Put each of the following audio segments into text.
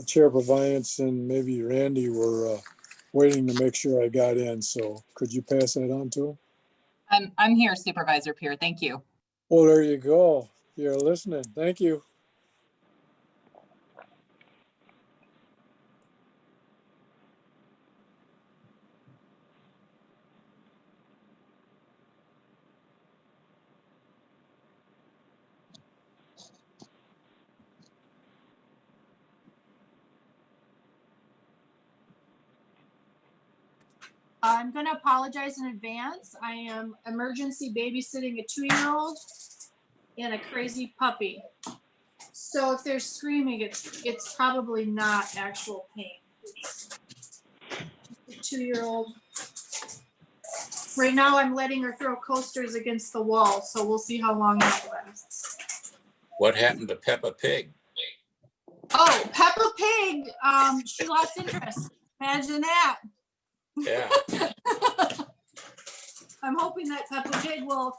Chair Proviance and maybe Randy were waiting to make sure I got in. So could you pass that on to him? I'm here, Supervisor Peer. Thank you. Oh, there you go. You're listening. Thank you. I'm going to apologize in advance. I am emergency babysitting a 2-year-old and a crazy puppy. So if they're screaming, it's probably not actual pain. It's a 2-year-old. Right now I'm letting her throw coasters against the wall, so we'll see how long that lasts. What happened to Peppa Pig? Oh, Peppa Pig, she lost interest. Imagine that. Yeah. I'm hoping that Peppa Pig will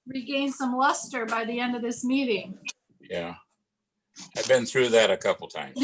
regain some luster by the end of this meeting. Yeah. I've been through that a couple times.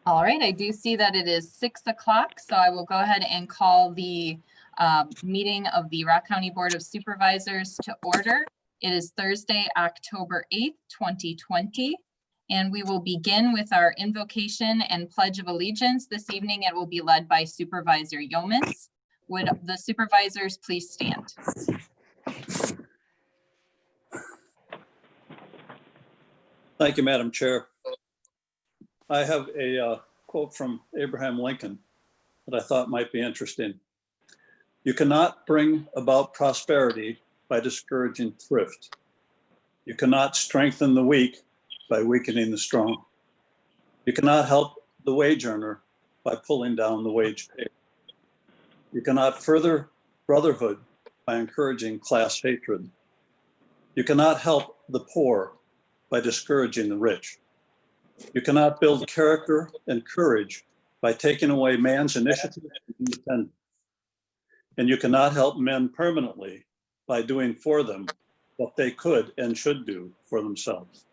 All right, I do see that it is 6 o'clock, so I will go ahead and call the meeting of the Rock County Board of Supervisors to order. It is Thursday, October 8th, 2020, and we will begin with our invocation and Pledge of Allegiance. This evening, it will be led by Supervisor Yeomans. Would the supervisors please stand? Thank you, Madam Chair. I have a quote from Abraham Lincoln that I thought might be interesting. You cannot bring about prosperity by discouraging thrift. You cannot strengthen the weak by weakening the strong. You cannot help the wage earner by pulling down the wage payer. You cannot further brotherhood by encouraging class hatred. You cannot help the poor by discouraging the rich. You cannot build character and courage by taking away man's initiative and independence. And you cannot help men permanently by doing for them what they could and should do for themselves.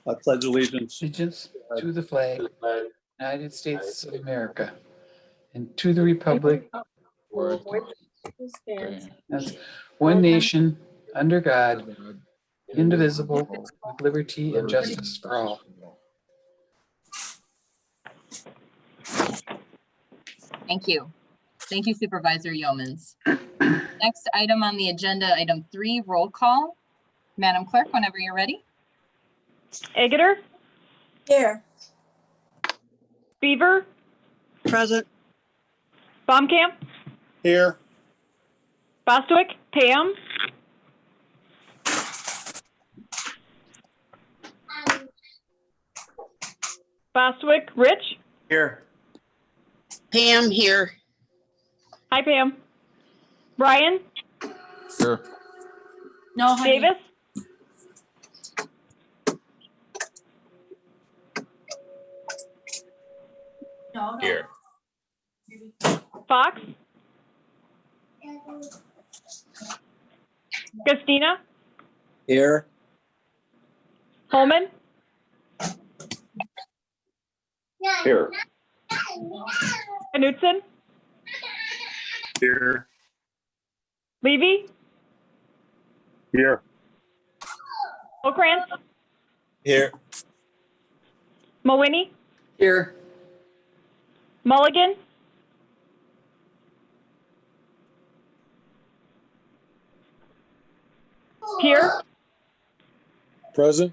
I pledge allegiance to the flag of the United States of America and to the republic for that's one nation under God, indivisible, with liberty and justice for all. Thank you. Thank you, Supervisor Yeomans. Next item on the agenda, item 3, roll call. Madam Clerk, whenever you're ready. Eggeter? Here. Beaver? Present. Baumkamp? Here. Bostwick? Pam? Bostwick? Rich? Here. Pam here. Hi, Pam. Brian? Sure. No, honey. Davis? No. Here. Fox? Christina? Here. Holman? Here. Knutson, Here. Levy, Here. Okrantz, Here. Mawhinney, Here. Mulligan, here, Present?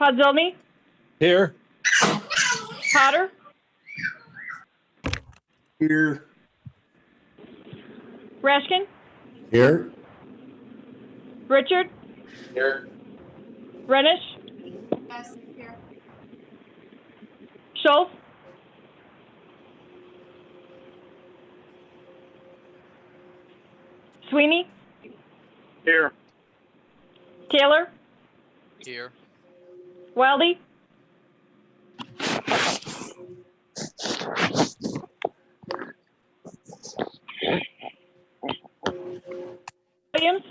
Podzolny, Here. Potter, Here. Rashkin, Here. Richard, Here. Renish, Yes, here. Schultz, Sweeney, Here. Taylor, Here. Wildy, Williams,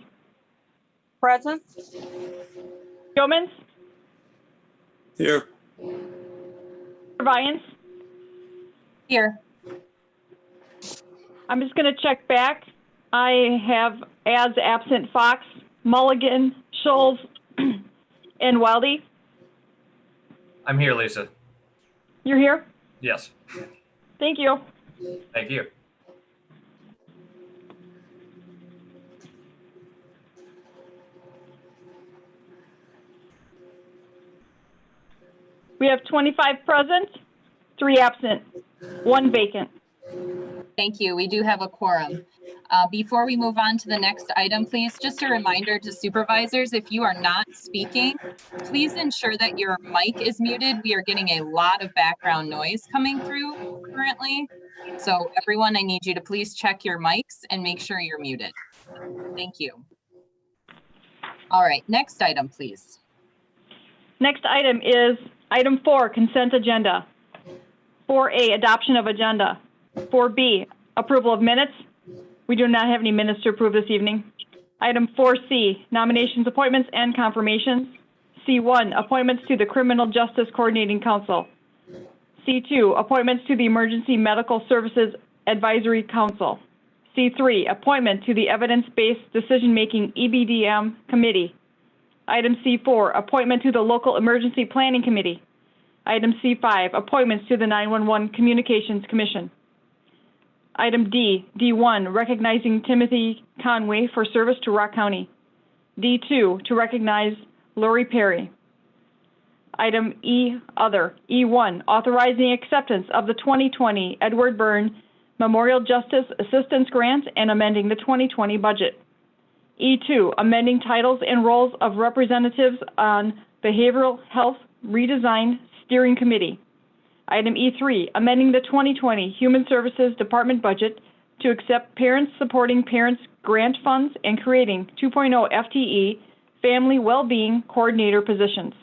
Present. Yeomans, Here. Viance. Here. I'm just gonna check back. I have as absent Fox, Mulligan, Schultz, and Wildy. I'm here, Lisa. You're here? Yes, Thank you. thank you. We have 25 present, 3 absent, 1 vacant. Thank you. We do have a quorum. Before we move on to the next item, please, just a reminder to supervisors, if you are not speaking, please ensure that your mic is muted. We are getting a lot of background noise coming through currently. So everyone, I need you to please check your mics and make sure you're muted. Thank you. All right, next item, please. Next item is item 4, consent agenda. 4A, adoption of agenda. 4B, approval of minutes. We do not have any minutes to approve this evening. Item 4C, nominations, appointments, and confirmations. C1, appointments to the Criminal Justice Coordinating Council. C2, appointments to the Emergency Medical Services Advisory Council. C3, appointment to the Evidence-Based Decision-Making EBDM Committee. Item C4, appointment to the Local Emergency Planning Committee. Item C5, appointments to the 911 Communications Commission. Item D1, recognizing Timothy Conway for service to Rock County. D2, to recognize Lori Perry. Item E, other. E1, authorizing acceptance of the 2020 Edward Byrne Memorial Justice Assistance Grant and amending the 2020 budget. E2, amending titles and roles of representatives on Behavioral Health Redesign Steering Committee. Item E3, amending the 2020 Human Services Department budget to accept Parents Supporting Parents grant funds and creating 2.0 FTE Family Wellbeing Coordinator positions.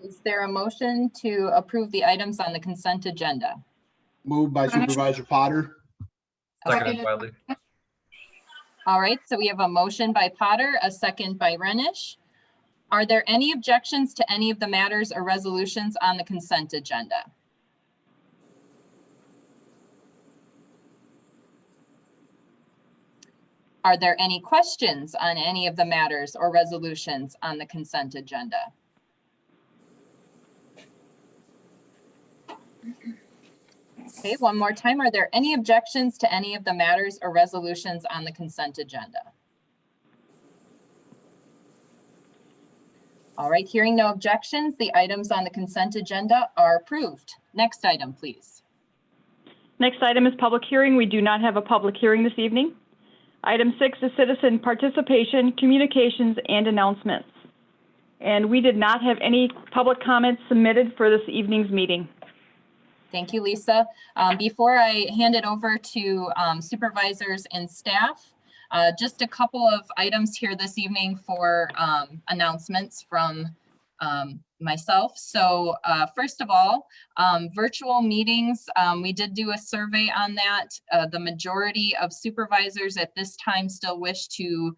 Is there a motion to approve the items on the consent agenda? Moved by Supervisor Potter. Seconded, Wildy. All right, so we have a motion by Potter, a second by Renish. Are there any objections to any of the matters or resolutions on the consent agenda? Are there any questions on any of the matters or resolutions on the consent agenda? Okay, one more time. Are there any objections to any of the matters or resolutions on the consent agenda? All right, hearing no objections, the items on the consent agenda are approved. Next item, please. Next item is public hearing. We do not have a public hearing this evening. Item 6 is citizen participation, communications, and announcements. And we did not have any public comments submitted for this evening's meeting. Thank you, Lisa. Before I hand it over to supervisors and staff, just a couple of items here this evening for announcements from myself. So first of all, virtual meetings, we did do a survey on that. The majority of supervisors at this time still wish to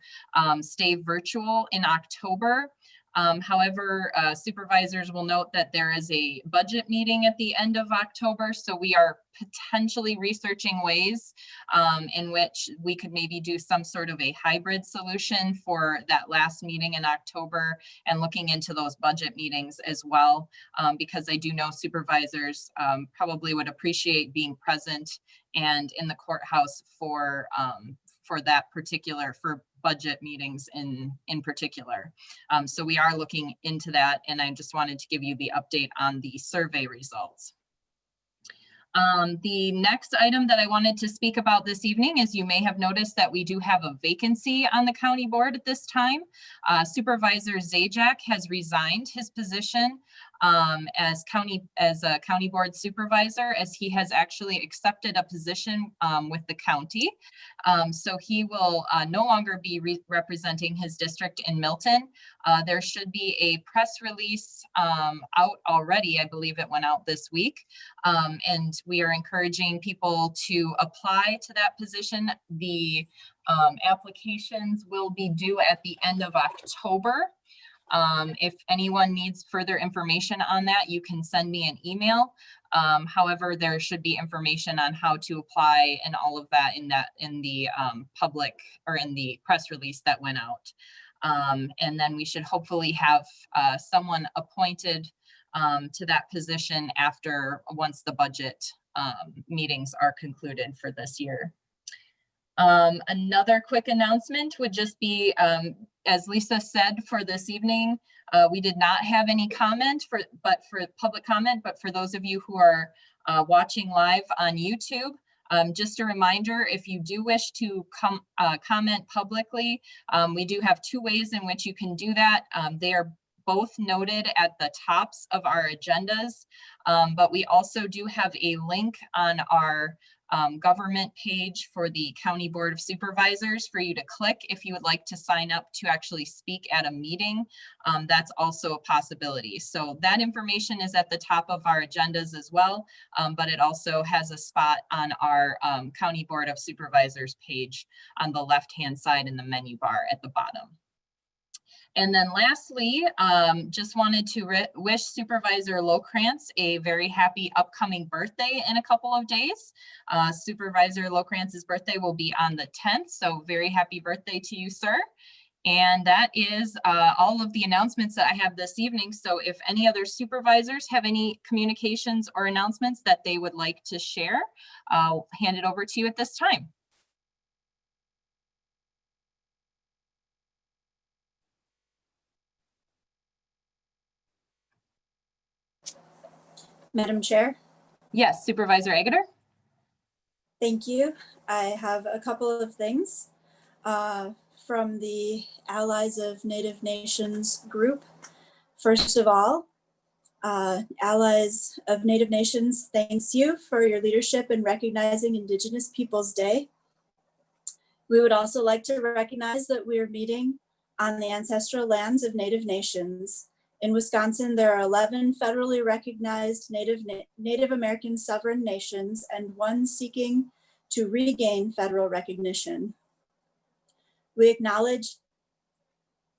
stay virtual in October. However, supervisors will note that there is a budget meeting at the end of October, so we are potentially researching ways in which we could maybe do some sort of a hybrid solution for that last meeting in October, and looking into those budget meetings as well, because I do know supervisors probably would appreciate being present and in the courthouse for that particular, for budget meetings in particular. So we are looking into that, and I just wanted to give you the update on the survey results. The next item that I wanted to speak about this evening is, you may have noticed that we do have a vacancy on the county board at this time. Supervisor Zajac has resigned his position as a county board supervisor, as he has actually accepted a position with the county. So he will no longer be representing his district in Milton. There should be a press release out already. I believe it went out this week. And we are encouraging people to apply to that position. The applications will be due at the end of October. If anyone needs further information on that, you can send me an email. However, there should be information on how to apply and all of that in the public, or in the press release that went out. And then we should hopefully have someone appointed to that position once the budget meetings are concluded for this year. Another quick announcement would just be, as Lisa said, for this evening, we did not have any comment for public comment, but for those of you who are watching live on YouTube, just a reminder, if you do wish to comment publicly, we do have two ways in which you can do that. They are both noted at the tops of our agendas, but we also do have a link on our government page for the County Board of Supervisors for you to click if you would like to sign up to actually speak at a meeting. That's also a possibility. So that information is at the top of our agendas as well, but it also has a spot on our County Board of Supervisors page on the left-hand side in the menu bar at the bottom. And then lastly, just wanted to wish Supervisor Lokrantz a very happy upcoming birthday in a couple of days. Supervisor Lokrantz's birthday will be on the 10th, so very happy birthday to you, sir. And that is all of the announcements that I have this evening. So if any other supervisors have any communications or announcements that they would like to share, I'll hand it over to you at this time. Madam Chair. Yes, Supervisor Agutter. Thank you. I have a couple of things from the Allies of Native Nations group. First of all, Allies of Native Nations thanks you for your leadership in recognizing Indigenous Peoples Day. We would also like to recognize that we are meeting on the ancestral lands of Native nations. In Wisconsin, there are 11 federally recognized Native American sovereign nations and one seeking to regain federal recognition. We acknowledge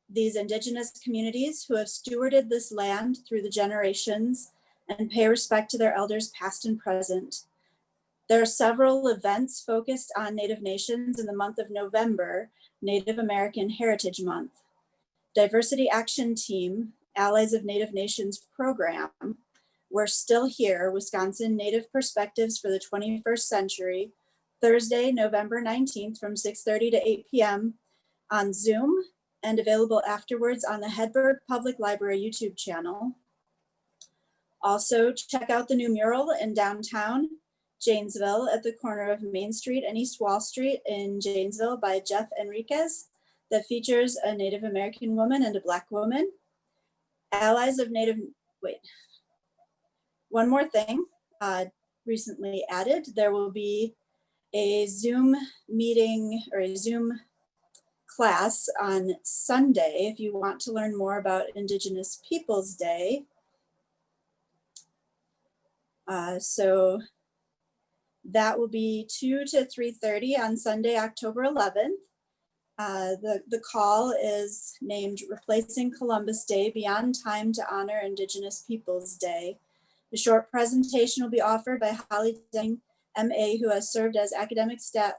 these Indigenous communities who have stewarded this land through the generations and pay respect to their elders past and present. There are several events focused on Native nations in the month of November, Native American Heritage Month. Diversity Action Team, Allies of Native Nations program, We're Still Here, Wisconsin Native Perspectives for the 21st Century, Thursday, November 19th from 6:30 to 8 p.m. on Zoom and available afterwards on the Hedberg Public Library YouTube channel. Also, check out the new mural in downtown Janesville at the corner of Main Street and East Wall Street in Janesville by Jeff Enriquez that features a Native American woman and a Black woman. Allies of Native, one more thing recently added, there will be a Zoom meeting or a Zoom class on Sunday if you want to learn more about Indigenous Peoples Day. So that will be 2 to 3:30 on Sunday, October 11th. The call is named Replacing Columbus Day Beyond Time to Honor Indigenous Peoples Day. The short presentation will be offered by Holly Deng, MA, who has served as academic staff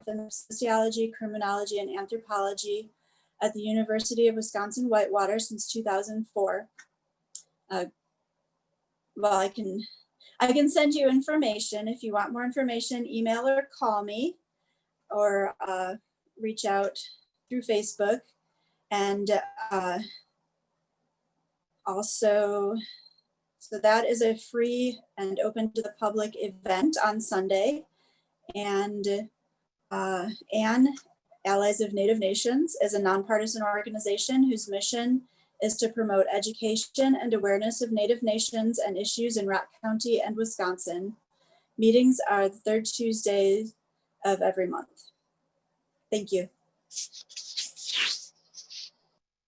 in sociology, criminology, and anthropology at the University of Wisconsin-Whitewater since 2004. Well, I can send you information. If you want more information, email or call me, or reach out through Facebook. And also, so that is a free and open to the public event on Sunday. And ANN, Allies of Native Nations, is a nonpartisan organization whose mission is to promote education and awareness of Native nations and issues in Rock County and Wisconsin. Meetings are the third Tuesday of every month. Thank you.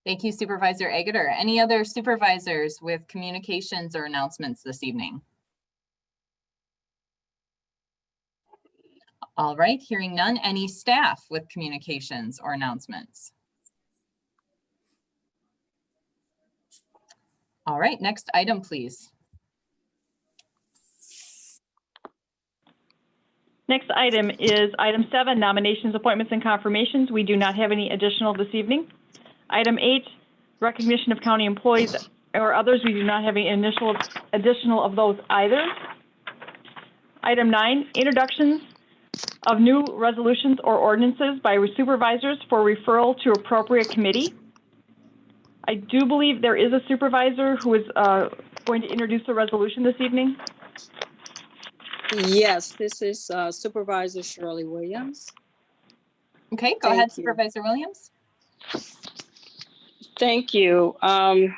Thank you, Supervisor Agutter. Any other supervisors with communications or announcements this evening? All right, hearing none. Any staff with communications or announcements? All right, next item, please. Next item is item 7, nominations, appointments, and confirmations. We do not have any additional this evening. Item 8, recognition of county employees or others. We do not have any additional of those either. Item 9, introductions of new resolutions or ordinances by supervisors for referral to appropriate committee. I do believe there is a supervisor who is going to introduce the resolution this evening. Yes, this is Supervisor Shirley Williams. Okay, go ahead, Supervisor Williams. Thank you. I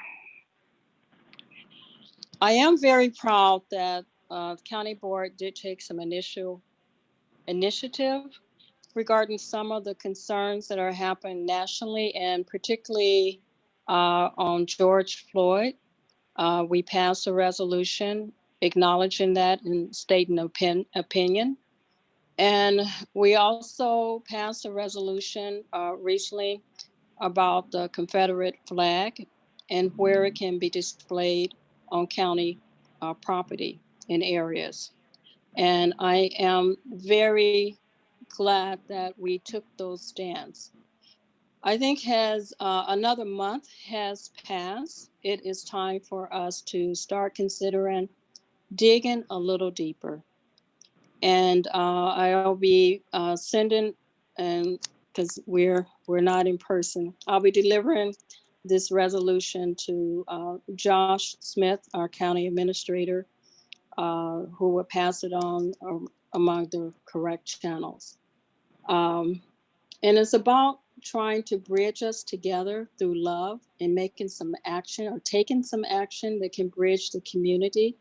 am very proud that the county board did take some initial initiative regarding some of the concerns that are happening nationally, and particularly on George Floyd. We passed a resolution acknowledging that and stating opinion. And we also passed a resolution recently about the Confederate flag and where it can be displayed on county property in areas. And I am very glad that we took those stands. I think as another month has passed, it is time for us to start considering digging a little deeper. And I'll be sending, and because we're not in person, I'll be delivering this resolution to Josh Smith, our county administrator, who will pass it on among the correct channels. And it's about trying to bridge us together through love and making some action or taking some action that can bridge the community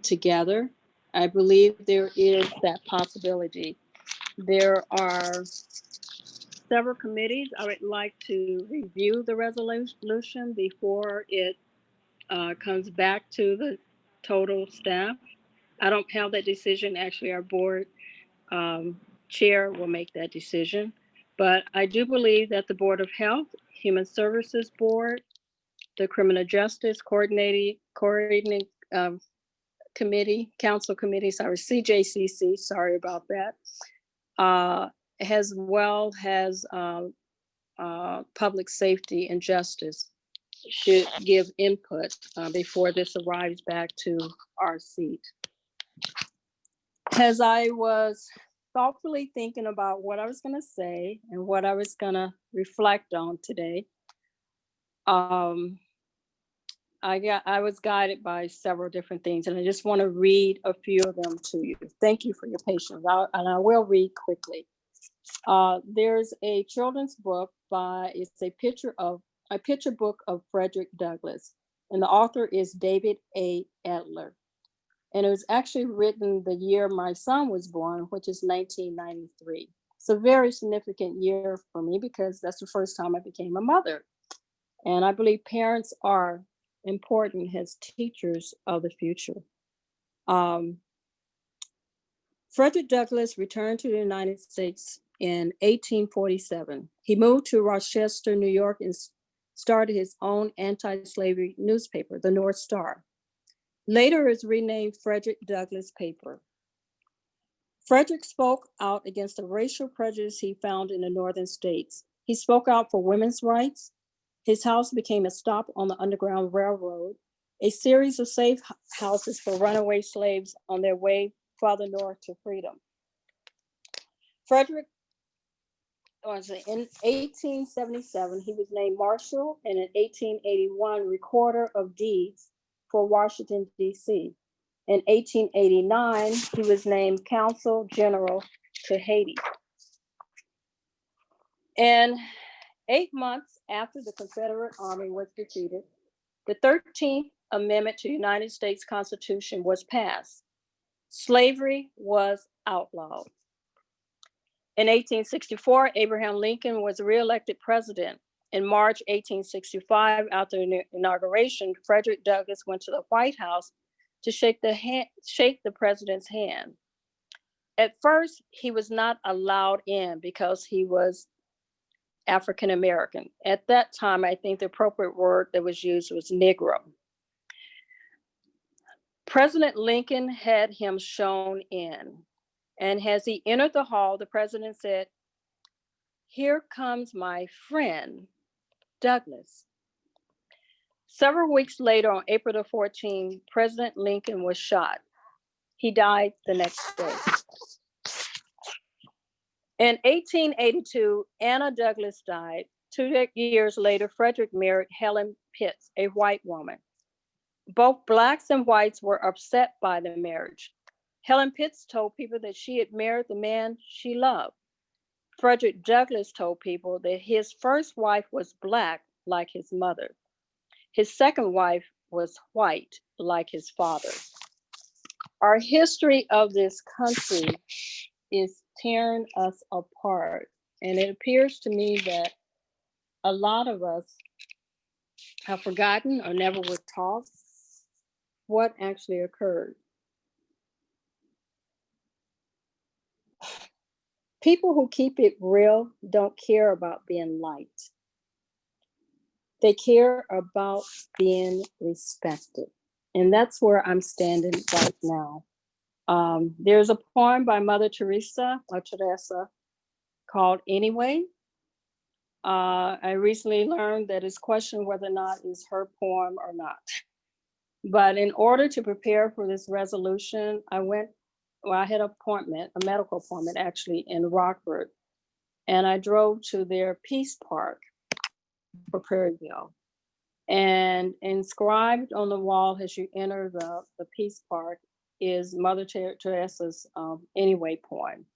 together. I believe there is that possibility. There are several committees. I would like to review the resolution before it comes back to the total staff. I don't have that decision. Actually, our board chair will make that decision. But I do believe that the Board of Health, Human Services Board, the Criminal Justice Coordinating Committee, Council Committee, sorry, CJCC, sorry about that, as well as Public Safety and Justice should give input before this arrives back to our seat. As I was thoughtfully thinking about what I was going to say and what I was going to reflect on today, I was guided by several different things, and I just want to read a few of them to you. Thank you for your patience, and I will read quickly. There's a children's book it's a picture book of Frederick Douglass, and the author is David A. Adler. And it was actually written the year my son was born, which is 1993. It's a very significant year for me because that's the first time I became a mother. And I believe parents are important as teachers of the future. Frederick Douglass returned to the United States in 1847. He moved to Rochester, New York, and started his own anti-slavery newspaper, the North Star. Later, it was renamed Frederick Douglass Paper. Frederick spoke out against the racial prejudice he found in the northern states. He spoke out for women's rights. His house became a stop on the Underground Railroad, a series of safe houses for runaway slaves on their way farther north to freedom. Frederick was in 1877, he was named Marshal, and in 1881, Recorder of Deeds for Washington, D.C. In 1889, he was named Consul General to Haiti. And 8 months after the Confederate Army was defeated, the 13th Amendment to the United States Constitution was passed. Slavery was outlawed. In 1864, Abraham Lincoln was reelected president. In March 1865, after the inauguration, Frederick Douglass went to the White House to shake the president's hand. At first, he was not allowed in because he was African American. At that time, I think the appropriate word that was used was Negro. President Lincoln had him shown in, and as he entered the hall, the president said, "Here comes my friend, Douglass." Several weeks later, on April the 14th, President Lincoln was shot. He died the next day. In 1882, Anna Douglass died. 2 years later, Frederick married Helen Pitts, a white woman. Both Blacks and whites were upset by the marriage. Helen Pitts told people that she had married the man she loved. Frederick Douglass told people that his first wife was Black, like his mother. His second wife was white, like his father. Our history of this country is tearing us apart. And it appears to me that a lot of us have forgotten or never were taught what actually occurred. People who keep it real don't care about being liked. They care about being respected. And that's where I'm standing right now. There's a poem by Mother Teresa called Anyway. I recently learned that it's questioned whether or not it's her poem or not. But in order to prepare for this resolution, I had an appointment, a medical appointment actually in Rockford. And I drove to their Peace Park for Prairieville. And inscribed on the wall as you enter the Peace Park is Mother Teresa's Anyway poem.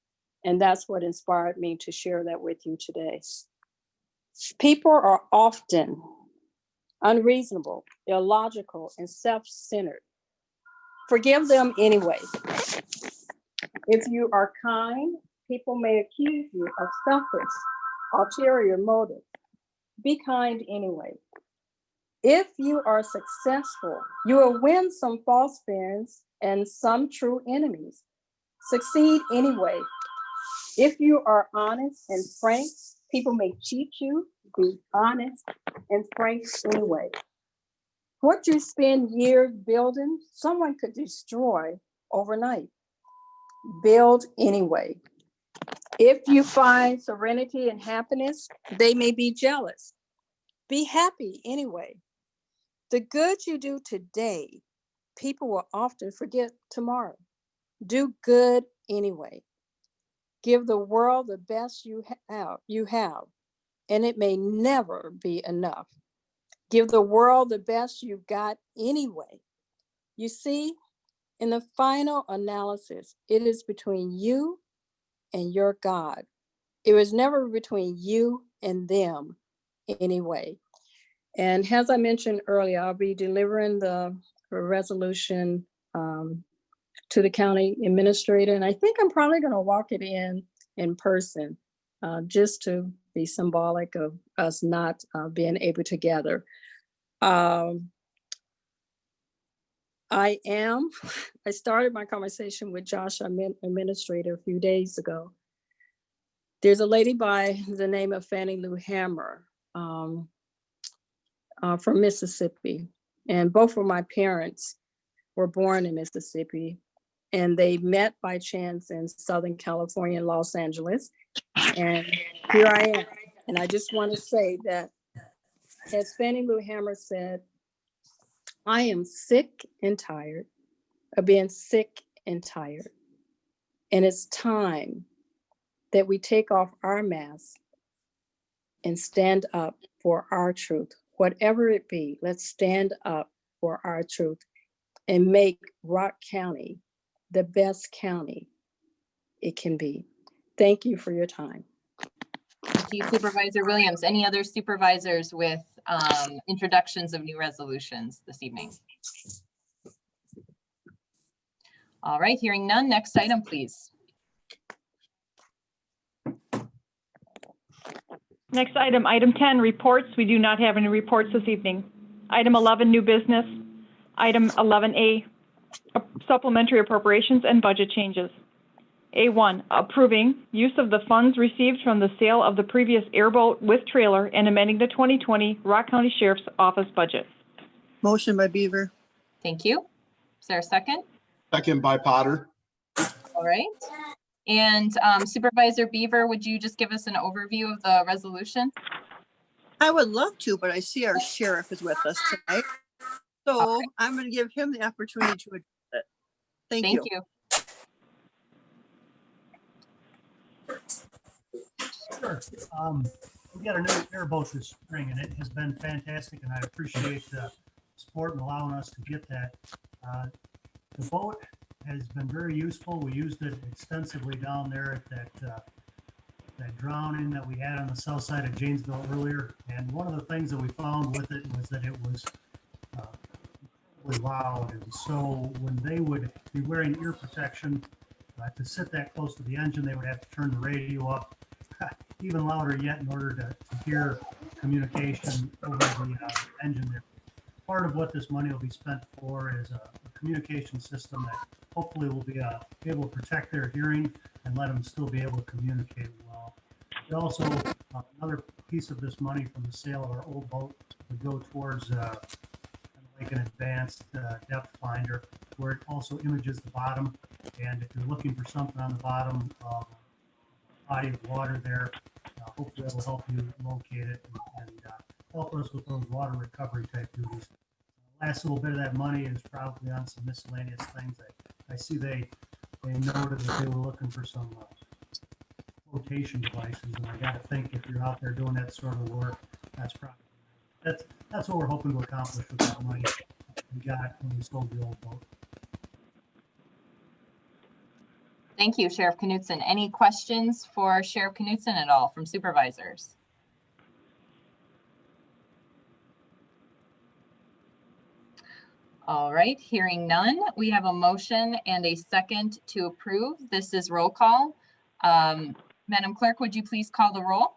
And that's what inspired me to share that with you today. People are often unreasonable, illogical, and self-centered. Forgive them anyway. If you are kind, people may accuse you of selfish, ulterior motives. Be kind anyway. If you are successful, you will win some false friends and some true enemies. Succeed anyway. If you are honest and frank, people may cheat you. Be honest and frank anyway. What you spend years building, someone could destroy overnight. Build anyway. If you find serenity and happiness, they may be jealous. Be happy anyway. The good you do today, people will often forget tomorrow. Do good anyway. Give the world the best you have, and it may never be enough. Give the world the best you've got anyway. You see, in the final analysis, it is between you and your God. It was never between you and them anyway. And as I mentioned earlier, I'll be delivering the resolution to the county administrator. And I think I'm probably going to walk it in person, just to be symbolic of us not being able to gather. I started my conversation with Josh, our administrator, a few days ago. There's a lady by the name of Fannie Lou Hammer from Mississippi. And both of my parents were born in Mississippi. And they met by chance in Southern California, in Los Angeles. And here I am. And I just want to say that, as Fannie Lou Hammer said, I am sick and tired of being sick and tired. And it's time that we take off our masks and stand up for our truth. Whatever it be, let's stand up for our truth and make Rock County the best county it can be. Thank you for your time. Thank you, Supervisor Williams. Any other supervisors with introductions of new resolutions this evening? All right, hearing none. Next item, please. Next item, item 10, reports. We do not have any reports this evening. Item 11, new business. Item 11A, supplementary appropriations and budget changes. A1, approving use of the funds received from the sale of the previous airboat with trailer and amending the 2020 Rock County Sheriff's Office budget. Motion by Beaver. Thank you. Is there a second? Second by Potter. All right. And Supervisor Beaver, would you just give us an overview of the resolution? I would love to, but I see our sheriff is with us tonight. So Okay. I'm going to give him the opportunity to address it. Thank you. Sure. We got a new airboat this spring, and it has been fantastic, and I appreciate the support and allowing us to get that. The boat has been very useful. We used it extensively down there at that drowning that we had on the south side of Janesville earlier. And one of the things that we found with it was that it was incredibly loud. And so when they would be wearing ear protection to sit that close to the engine, they would have to turn the radio up even louder yet in order to hear communication over the engine there. Part of what this money will be spent for is a communication system that hopefully will be able to protect their hearing and let them still be able to communicate well. And also, another piece of this money from the sale of our old boat would go towards like an advanced depth finder, where it also images the bottom. And if you're looking for something on the bottom of a body of water there, hopefully that will help you locate it and help us with those water recovery type duties. Last little bit of that money is probably on some miscellaneous things. I see they noted that they were looking for some flotation devices, and I got to think if you're out there doing that sort of work, that's probably that's what we're hoping to accomplish with that money we got when we sold the old boat. Thank you, Sheriff Knutson. Any questions for Sheriff Knutson at all from supervisors? All right, hearing none, we have a motion and a second to approve. This is roll call. Madam Clerk, would you please call the roll?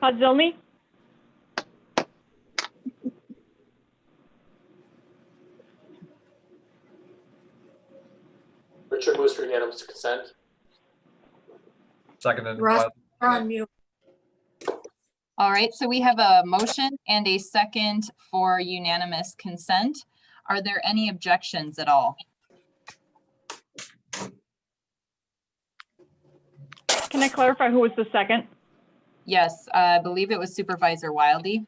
Podzolny, Richard moves for unanimous consent. Seconded. Russ, Wiley. you're on mute. All right, so we have a motion and a second for unanimous consent. Are there any objections at all? can I clarify who was the second? Yes, I believe it was Supervisor Wiley.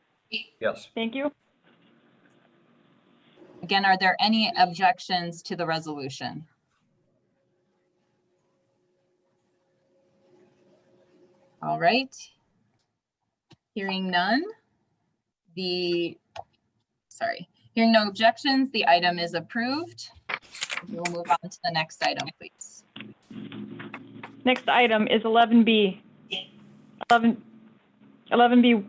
Yes. Thank you. Again, are there any objections to the resolution? All right. Hearing none, hearing no objections, the item is approved. We'll move on to the next item, please. Next item is 11B. 11B1,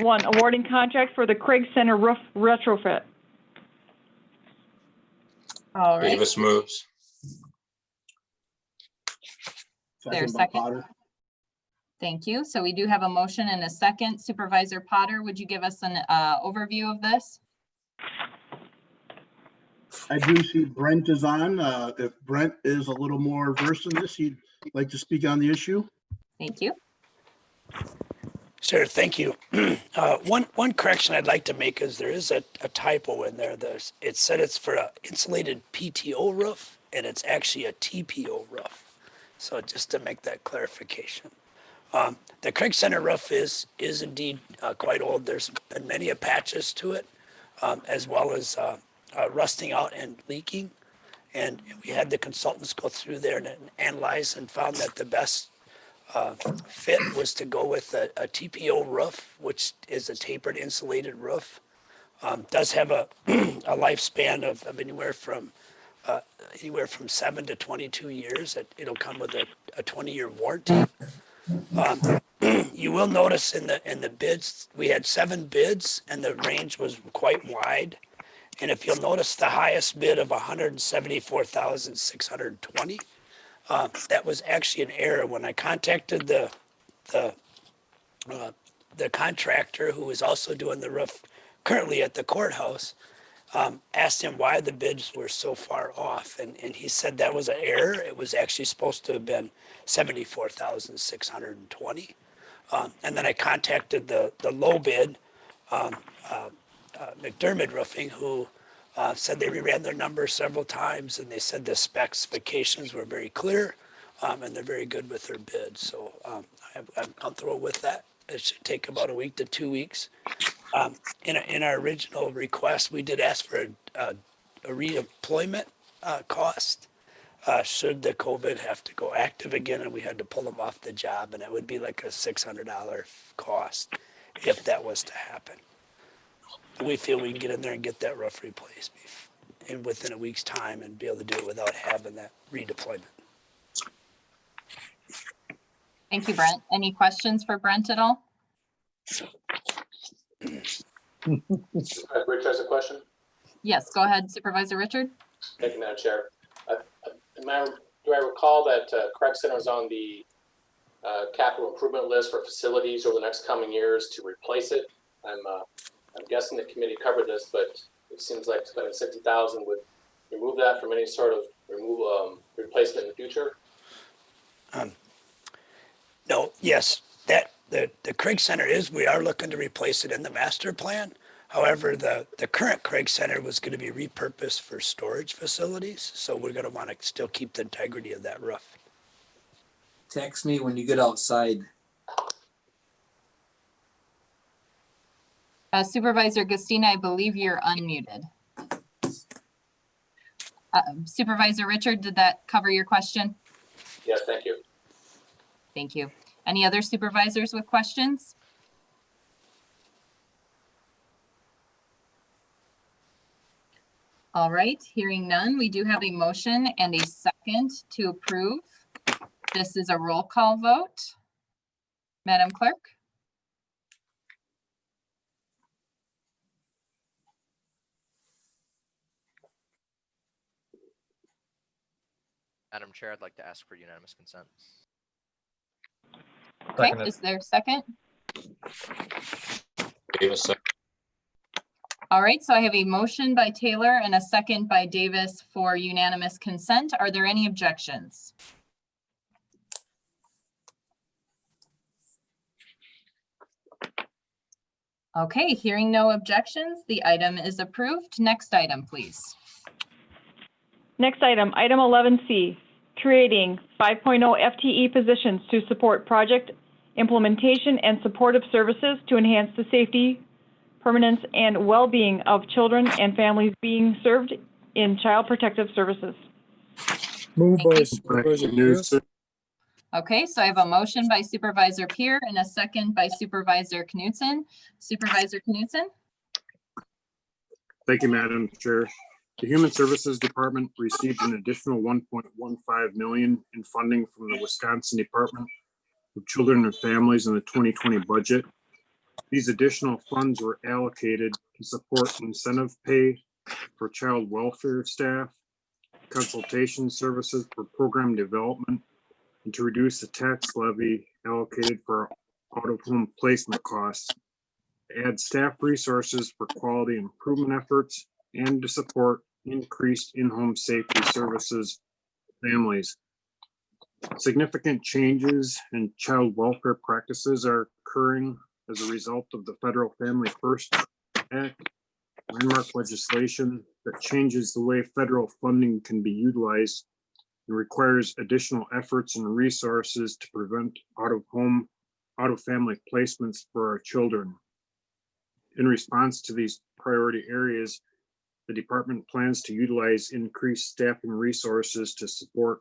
awarding contract for the Craig Center roof retrofit. All right. Davis moves. Is there a second? Thank you. So we do have a motion and a second. Supervisor Potter, would you give us an overview of this? I do see Brent is on. If Brent is a little more versed in this, he'd like to speak on the issue. Thank you. Sure, thank you. One correction I'd like to make is there is a typo in there. It said it's for an insulated PTO roof, and it's actually a TPO roof. So just to make that clarification. The Craig Center roof is indeed quite old. There's been many patches to it, as well as rusting out and leaking. And we had the consultants go through there and analyze and found that the best fit was to go with a TPO roof, which is a tapered insulated roof. Does have a lifespan of anywhere from 7 to 22 years. It'll come with a 20-year warranty. You will notice in the bids, we had 7 bids and the range was quite wide. And if you'll notice the highest bid of $174,620, that was actually an error. When I contacted the contractor who is also doing the roof currently at the courthouse, asked him why the bids were so far off, and he said that was an error. It was actually supposed to have been $74,620. And then I contacted the low bid, McDermott Roofing, who said they reran their numbers several times, and they said the specifications were very clear, and they're very good with their bid. So I'm comfortable with that. It should take about a week to 2 weeks. In our original request, we did ask for a redeployment cost. Should the COVID have to go active again and we had to pull them off the job, and it would be like a $600 cost if that was to happen. We feel we can get in there and get that roof replaced within a week's time and be able to do it without having that redeployment. Thank you, Brent. Any questions for Brent at all? Rich has a question. Yes, go ahead, Supervisor Richard. Thank you, Madam Chair. Do I recall that Craig Center is on the capital improvement list for facilities over the next coming years to replace it? I'm guessing the committee covered this, but it seems like spending $60,000 would remove that from any sort of replacement in the future. No, yes, that the Craig Center we are looking to replace it in the master plan. However, the current Craig Center was going to be repurposed for storage facilities, so we're going to want to still keep the integrity of that roof. Text me when you get outside. Supervisor Gustina, I believe you're unmuted. Supervisor Richard, did that cover your question? Yes, thank you. Thank you. Any other supervisors with questions? All right, hearing none, we do have a motion and a second to approve. This is a roll call vote. Madam Clerk? Madam Chair, I'd like to ask for unanimous consent. Okay, is there a second? Davis, second. All right, so I have a motion by Taylor and a second by Davis for unanimous consent. Are there any objections? Okay, hearing no objections, the item is approved. Next item, please. Next item, item 11C, creating 5.0 FTE positions to support project implementation and supportive services to enhance the safety, permanence, and well-being of children and families being served in Child Protective Services. Moved by Supervisor Pierce. Okay, so I have a motion by Supervisor Peer and a second by Supervisor Knudsen. Supervisor Knudsen? Thank you, Madam Chair. The Human Services Department received an additional $1.15 million in funding from the Wisconsin Department of Children and Families in the 2020 budget. These additional funds were allocated to support incentive pay for child welfare staff, consultation services for program development, and to reduce the tax levy allocated for out-of-home placement costs, to add staff resources for quality improvement efforts, and to support increased in-home safety services for families. Significant changes in child welfare practices are occurring as a result of the Federal Family First Act, landmark legislation that changes the way federal funding can be utilized and requires additional efforts and resources to prevent out-of-family placements for our children. In response to these priority areas, the department plans to utilize increased staffing resources to support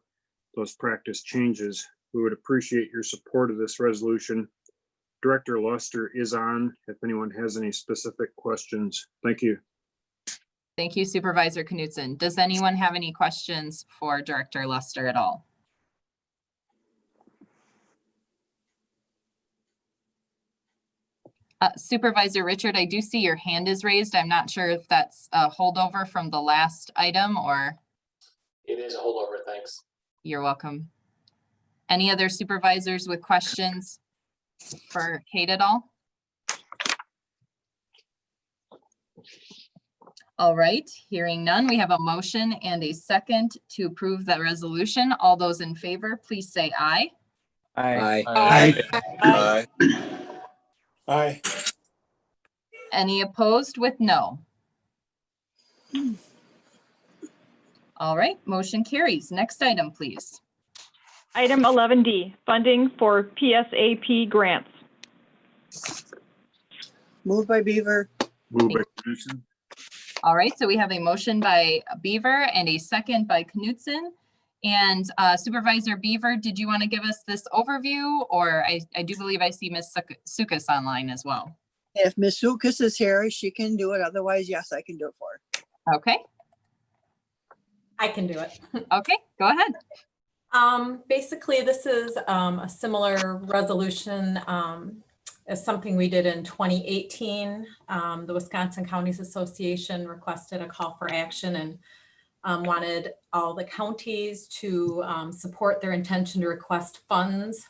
those practice changes. We would appreciate your support of this resolution. Director Luster is on if anyone has any specific questions. Thank you. Thank you, Supervisor Knudsen. Does anyone have any questions for Director Luster at all? Supervisor Richard, I do see your hand is raised. I'm not sure if that's a holdover from the last item or. It is a holdover, thanks. You're welcome. Any other supervisors with questions for Kate at all? All right, hearing none, we have a motion and a second to approve the resolution. All those in favor, please say aye. Aye. Aye. Aye. Any opposed with no? All right, motion carries. Next item, please. Item 11D, funding for PSAP grants. Moved by Beaver. Moved by Knudsen. All right, so we have a motion by Beaver and a second by Knudsen. And Supervisor Beaver, did you want to give us this overview? Or I do believe I see Ms. Sukas online as well. If Ms. Sukas is here, she can do it. Otherwise, yes, I can do it for her. Okay. I can do it. Okay, go ahead. Basically, this is a similar resolution as something we did in 2018. The Wisconsin Counties Association requested a call for action and wanted all the counties to support their intention to request funds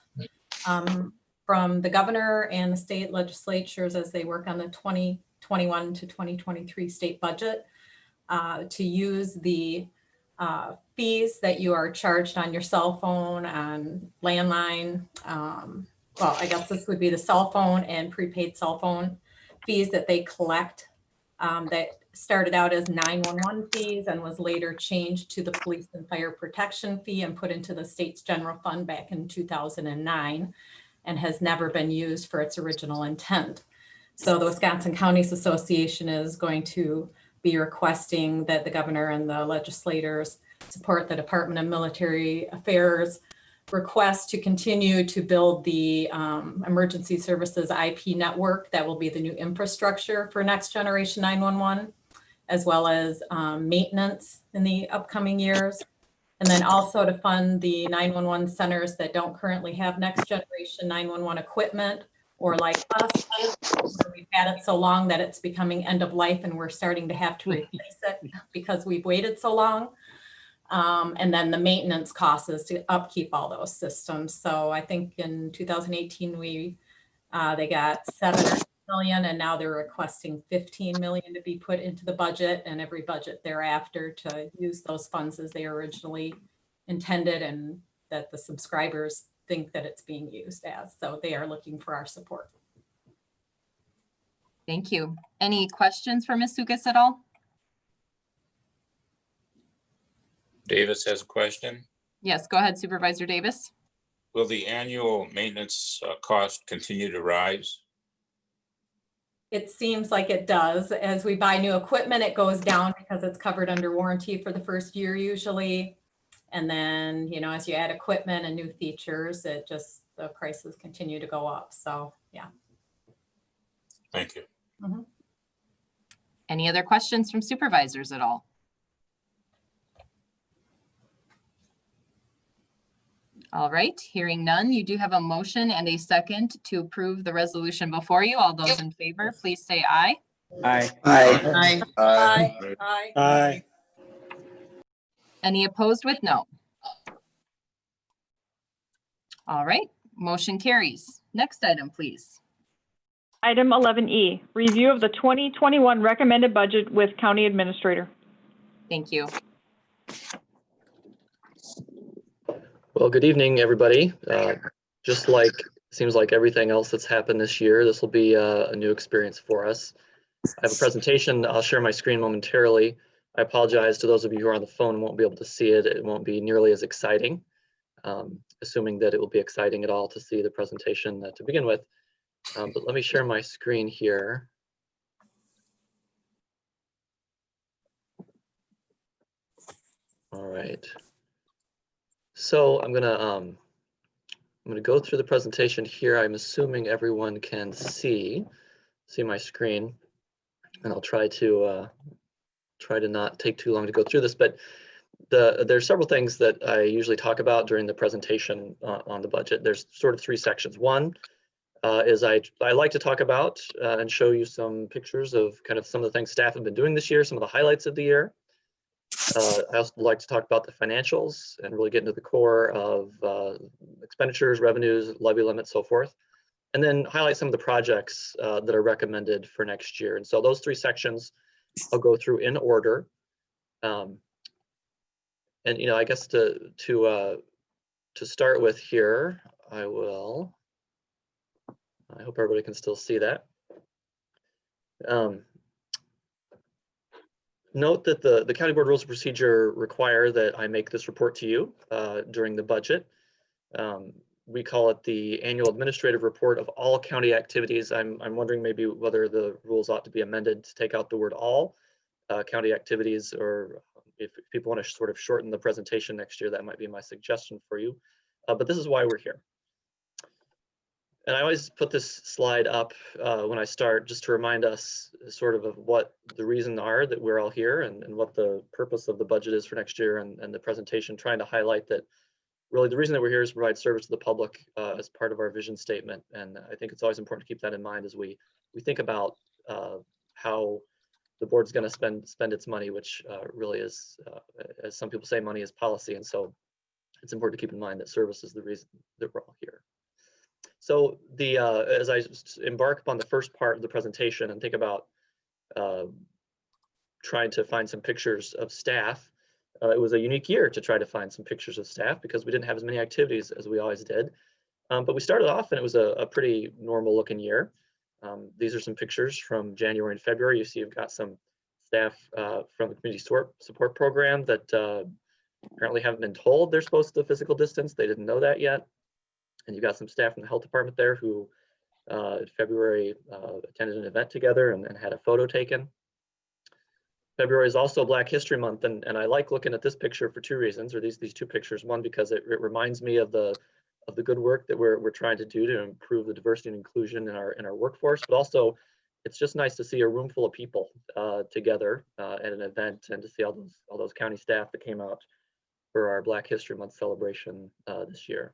from the governor and the state legislatures as they work on the 2021 to 2023 state budget to use the fees that you are charged on your cell phone and landline. Well, I guess this would be the cell phone and prepaid cell phone fees that they collect that started out as 911 fees and was later changed to the police and fire protection fee and put into the state's general fund back in 2009 and has never been used for its original intent. So the Wisconsin Counties Association is going to be requesting that the governor and the legislators support the Department of Military Affairs request to continue to build the emergency services IP network that will be the new infrastructure for next generation 911, as well as maintenance in the upcoming years. And then also to fund the 911 centers that don't currently have next generation 911 equipment, or like us, we've had it so long that it's becoming end of life and we're starting to have to replace it because we've waited so long. And then the maintenance costs is to upkeep all those systems. So I think in 2018, they got 7 million and now they're requesting 15 million to be put into the budget and every budget thereafter to use those funds as they originally intended and that the subscribers think that it's being used as. So they are looking for our support. Thank you. Any questions for Ms. Sukas at all? Davis has a question. Yes, go ahead, Supervisor Davis. Will the annual maintenance cost continue to rise? It seems like it does. As we buy new equipment, it goes down because it's covered under warranty for the first year usually. And then, you know, as you add equipment and new features, the prices continue to go up. So, yeah. Thank you. Mm-hmm. Any other questions from supervisors at all? All right, hearing none, you do have a motion and a second to approve the resolution before you. All those in favor, please say aye. Aye. Aye. Aye. Aye. Aye. Any opposed with no? All right, motion carries. Next item, please. Item 11E, review of the 2021 recommended budget with county administrator. Thank you. Well, good evening, everybody. Just like, seems like everything else that's happened this year, this will be a new experience for us. I have a presentation. I'll share my screen momentarily. I apologize to those of you who are on the phone and won't be able to see it. It won't be nearly as exciting, assuming that it will be exciting at all to see the presentation to begin with. But let me share my screen here. All right. So I'm gonna go through the presentation here. I'm assuming everyone can see my screen, and I'll try to not take too long to go through this. But there's several things that I usually talk about during the presentation on the budget. There's sort of three sections. One is I like to talk about and show you some pictures of kind of some of the things staff have been doing this year, some of the highlights of the year. I also like to talk about the financials and really get into the core of expenditures, revenues, levy limits, so forth, and then highlight some of the projects that are recommended for next year. And so those three sections I'll go through in order. And I guess to start with here, I hope everybody can still see that. Note that the County Board Rules of Procedure require that I make this report to you during the budget. We call it the annual administrative report of all county activities. I'm wondering maybe whether the rules ought to be amended to take out the word all county activities, or if people want to sort of shorten the presentation next year, that might be my suggestion for you. But this is why we're here. And I always put this slide up when I start, just to remind us sort of what the reasons are that we're all here, and what the purpose of the budget is for next year, and the presentation, trying to highlight that really the reason that we're here is to provide service to the public as part of our vision statement. And I think it's always important to keep that in mind as we think about how the board's going to spend its money, which really is, as some people say, money is policy. And so it's important to keep in mind that service is the reason that we're all here. So as I embark upon the first part of the presentation and think about trying to find some pictures of staff, it was a unique year to try to find some pictures of staff because we didn't have as many activities as we always did. But we started off and it was a pretty normal looking year. These are some pictures from January and February. You see you've got some staff from the community support program that apparently haven't been told they're supposed to physical distance. They didn't know that yet. And you've got some staff from the health department there who in February attended an event together and had a photo taken. February is also Black History Month, and I like looking at this picture for two reasons, or these two pictures. One, because it reminds me of the good work that we're trying to do to improve the diversity and inclusion in our workforce, but also it's just nice to see a room full of people together at an event, and to see all those county staff that came out for our Black History Month celebration this year.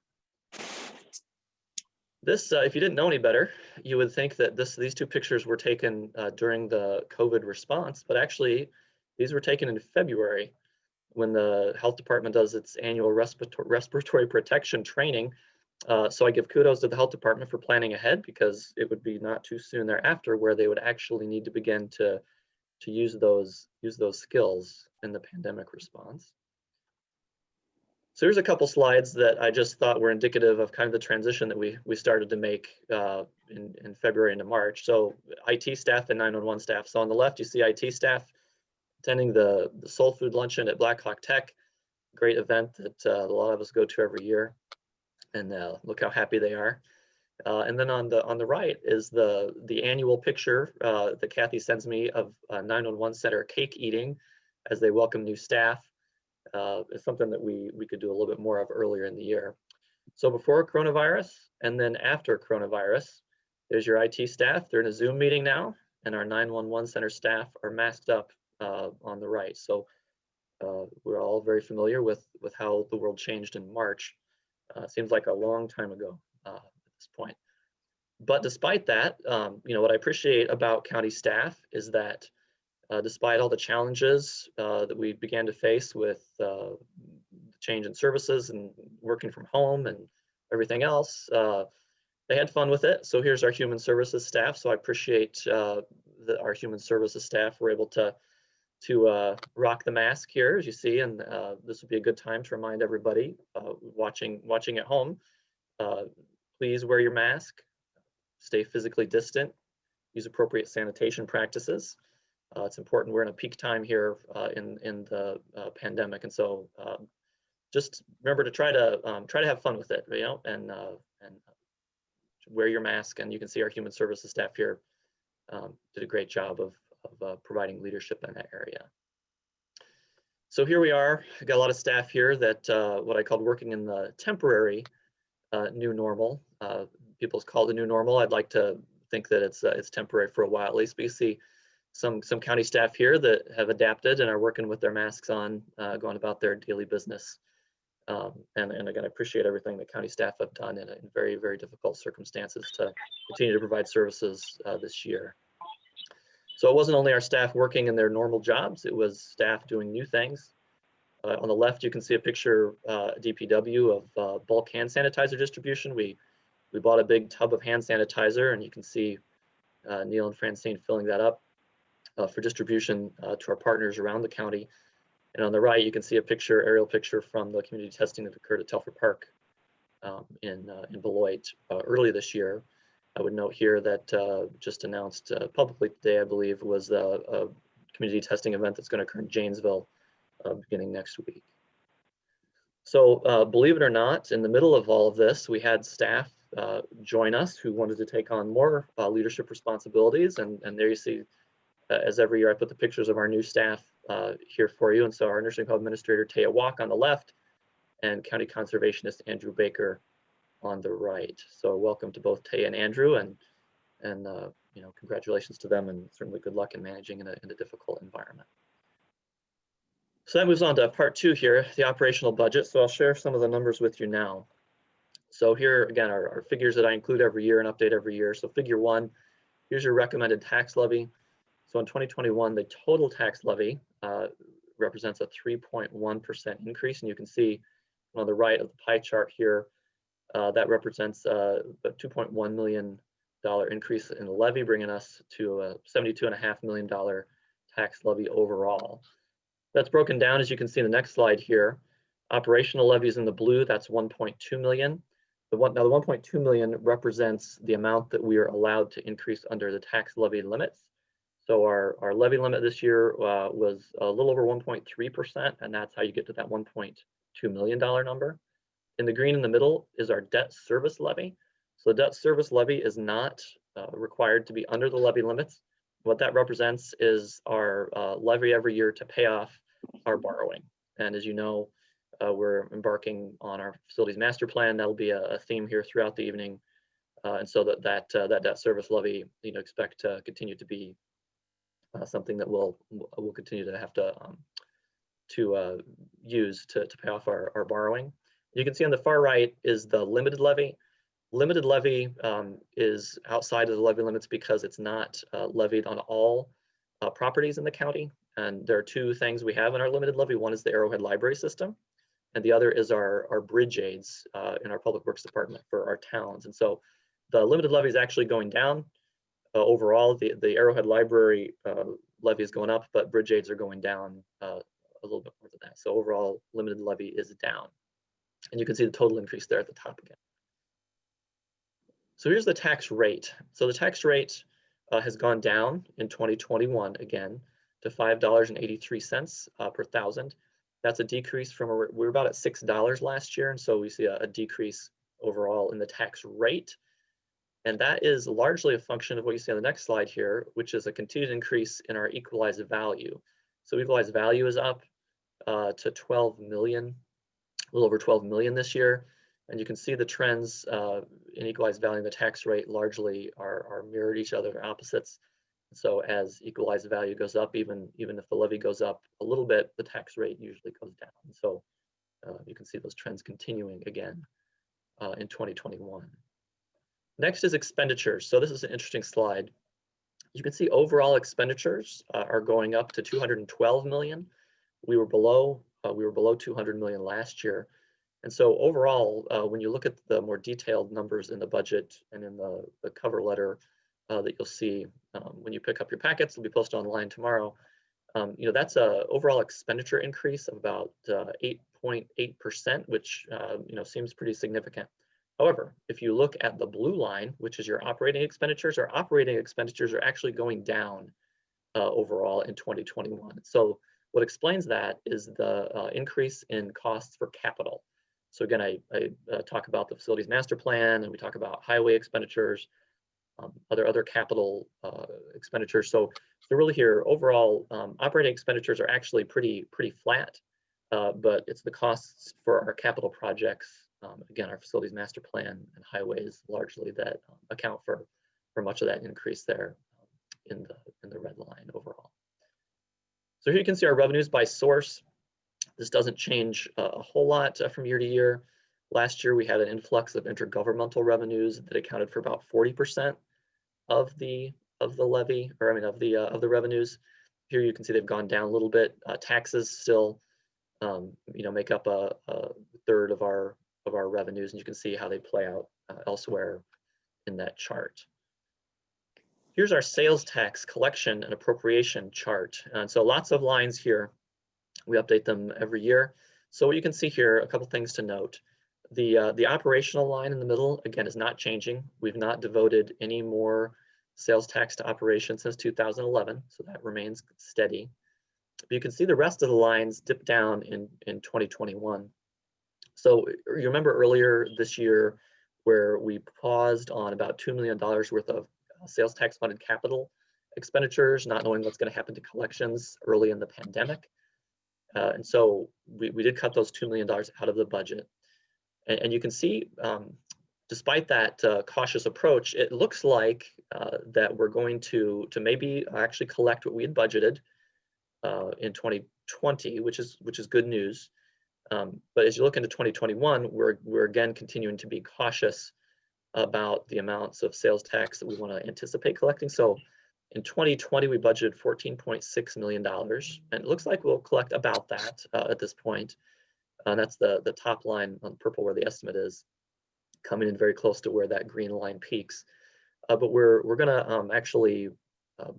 This, if you didn't know any better, you would think that these two pictures were taken during the COVID response, but actually these were taken in February when the health department does its annual respiratory protection training. So I give kudos to the health department for planning ahead, because it would be not too soon thereafter where they would actually need to begin to use those skills in the pandemic response. So here's a couple slides that I just thought were indicative of kind of the transition that we started to make in February into March. So IT staff and 911 staff. So on the left, you see IT staff attending the Soul Food Luncheon at Black Hawk Tech. Great event that a lot of us go to every year. And look how happy they are. And then on the right is the annual picture that Kathy sends me of 911 Center cake eating as they welcome new staff. Is something that we could do a little bit more of earlier in the year. So before coronavirus and then after coronavirus, there's your IT staff. They're in a Zoom meeting now, and our 911 Center staff are masked up on the right. So we're all very familiar with how the world changed in March. Seems like a long time ago at this point. But despite that, what I appreciate about county staff is that despite all the challenges that we began to face with the change in services and working from home and everything else, they had fun with it. So here's our human services staff. So I appreciate that our human services staff were able to to rock the mask here, as you see, and this would be a good time to remind everybody watching at home, please wear your mask, stay physically distant, use appropriate sanitation practices. It's important. We're in a peak time here in the pandemic, and so just remember to try to have fun with it, you know, and wear your mask. And you can see our human services staff here did a great job of providing leadership in that area. So here we are. I got a lot of staff here that what I called working in the temporary new normal. People's call the new normal. I'd like to think that it's temporary for a while at least. But you see some county staff here that have adapted and are working with their masks on, going about their daily business. And again, I appreciate everything that county staff have done in very, very difficult circumstances to continue to provide services this year. So it wasn't only our staff working in their normal jobs, it was staff doing new things. On the left, you can see a picture, DPW of bulk hand sanitizer distribution. We bought a big tub of hand sanitizer, and you can see Neil and Francine filling that up for distribution to our partners around the county. And on the right, you can see a picture, aerial picture from the community testing that occurred at Telford Park in Beloit early this year. I would note here that just announced publicly today, I believe, was a community testing event that's going to occur in Janesville beginning next week. So believe it or not, in the middle of all of this, we had staff join us who wanted to take on more leadership responsibilities. And there you see, as every year, I put the pictures of our new staff here for you. And so our nursing home administrator, Taya Walk, on the left, and county conservationist Andrew Baker on the right. So welcome to both Taya and Andrew, and you know, congratulations to them, and certainly good luck in managing in a difficult environment. So that moves on to part two here, the operational budget. So I'll share some of the numbers with you now. So here again are figures that I include every year and update every year. So figure one, here's your recommended tax levy. So in 2021, the total tax levy represents a 3.1% increase, and you can see on the right of the pie chart here, that represents a $2.1 million increase in the levy, bringing us to a $72.5 million tax levy overall. That's broken down, as you can see in the next slide here. Operational levies in the blue, that's 1.2 million. Now the 1.2 million represents the amount that we are allowed to increase under the tax levy limits. So our levy limit this year was a little over 1.3%, and that's how you get to that $1.2 million number. In the green in the middle is our debt service levy. So the debt service levy is not required to be under the levy limits. What that represents is our levy every year to pay off our borrowing. And as you know, we're embarking on our facilities master plan. That'll be a theme here throughout the evening. And so that debt service levy, you know, expect to continue to be something that we'll continue to have to use to pay off our borrowing. You can see on the far right is the limited levy. Limited levy is outside of the levy limits because it's not levied on all properties in the county. And there are two things we have in our limited levy. One is the Arrowhead Library System, and the other is our bridge aids in our Public Works Department for our towns. And so the limited levy is actually going down. Overall, the Arrowhead Library levy is going up, but bridge aids are going down a little bit more than that. So overall, limited levy is down. And you can see the total increase there at the top again. So here's the tax rate. So the tax rate has gone down in 2021 again to $5.83 per thousand. That's a decrease from, we were about at $6 last year. And so we see a decrease overall in the tax rate. And that is largely a function of what you see on the next slide here, which is a continued increase in our equalized value. So equalized value is up to 12 million. A little over 12 million this year. And you can see the trends in equalized value and the tax rate largely are mirrored each other, they're opposites. So as equalized value goes up, even if the levy goes up a little bit, the tax rate usually goes down. So you can see those trends continuing again in 2021. Next is expenditures. So this is an interesting slide. You can see overall expenditures are going up to 212 million. We were below 200 million last year. And so overall, when you look at the more detailed numbers in the budget and in the cover letter that you'll see when you pick up your packets, will be posted online tomorrow, that's a overall expenditure increase of about 8.8%, which seems pretty significant. However, if you look at the blue line, which is your operating expenditures, our operating expenditures are actually going down overall in 2021. So what explains that is the increase in costs for capital. So again, I talk about the facilities master plan, and we talk about highway expenditures, other capital expenditures. So really here, overall operating expenditures are actually pretty flat, but it's the costs for our capital projects, again, our facilities master plan and highways largely that account for much of that increase there in the red line overall. So here you can see our revenues by source. This doesn't change a whole lot from year to year. Last year we had an influx of intergovernmental revenues that accounted for about 40% of the levy, or I mean of the revenues. Here you can see they've gone down a little bit. Taxes still, make up a third of our revenues, and you can see how they play out elsewhere in that chart. Here's our sales tax collection and appropriation chart, and so lots of lines here. We update them every year. So what you can see here, a couple things to note. The operational line in the middle, again, is not changing. We've not devoted any more sales tax to operation since 2011, so that remains steady. But you can see the rest of the lines dip down in 2021. So you remember earlier this year where we paused on about $2 million worth of sales tax funded capital expenditures, not knowing what's going to happen to collections early in the pandemic. And so we did cut those $2 million out of the budget. And you can see, despite that cautious approach, it looks like that we're going to maybe actually collect what we had budgeted in 2020, which is good news. But as you look into 2021, we're again continuing to be cautious about the amounts of sales tax that we want to anticipate collecting. So in 2020, we budgeted $14.6 million, and it looks like we'll collect about that at this point. That's the top line on purple where the estimate is, coming in very close to where that green line peaks. But we're going to actually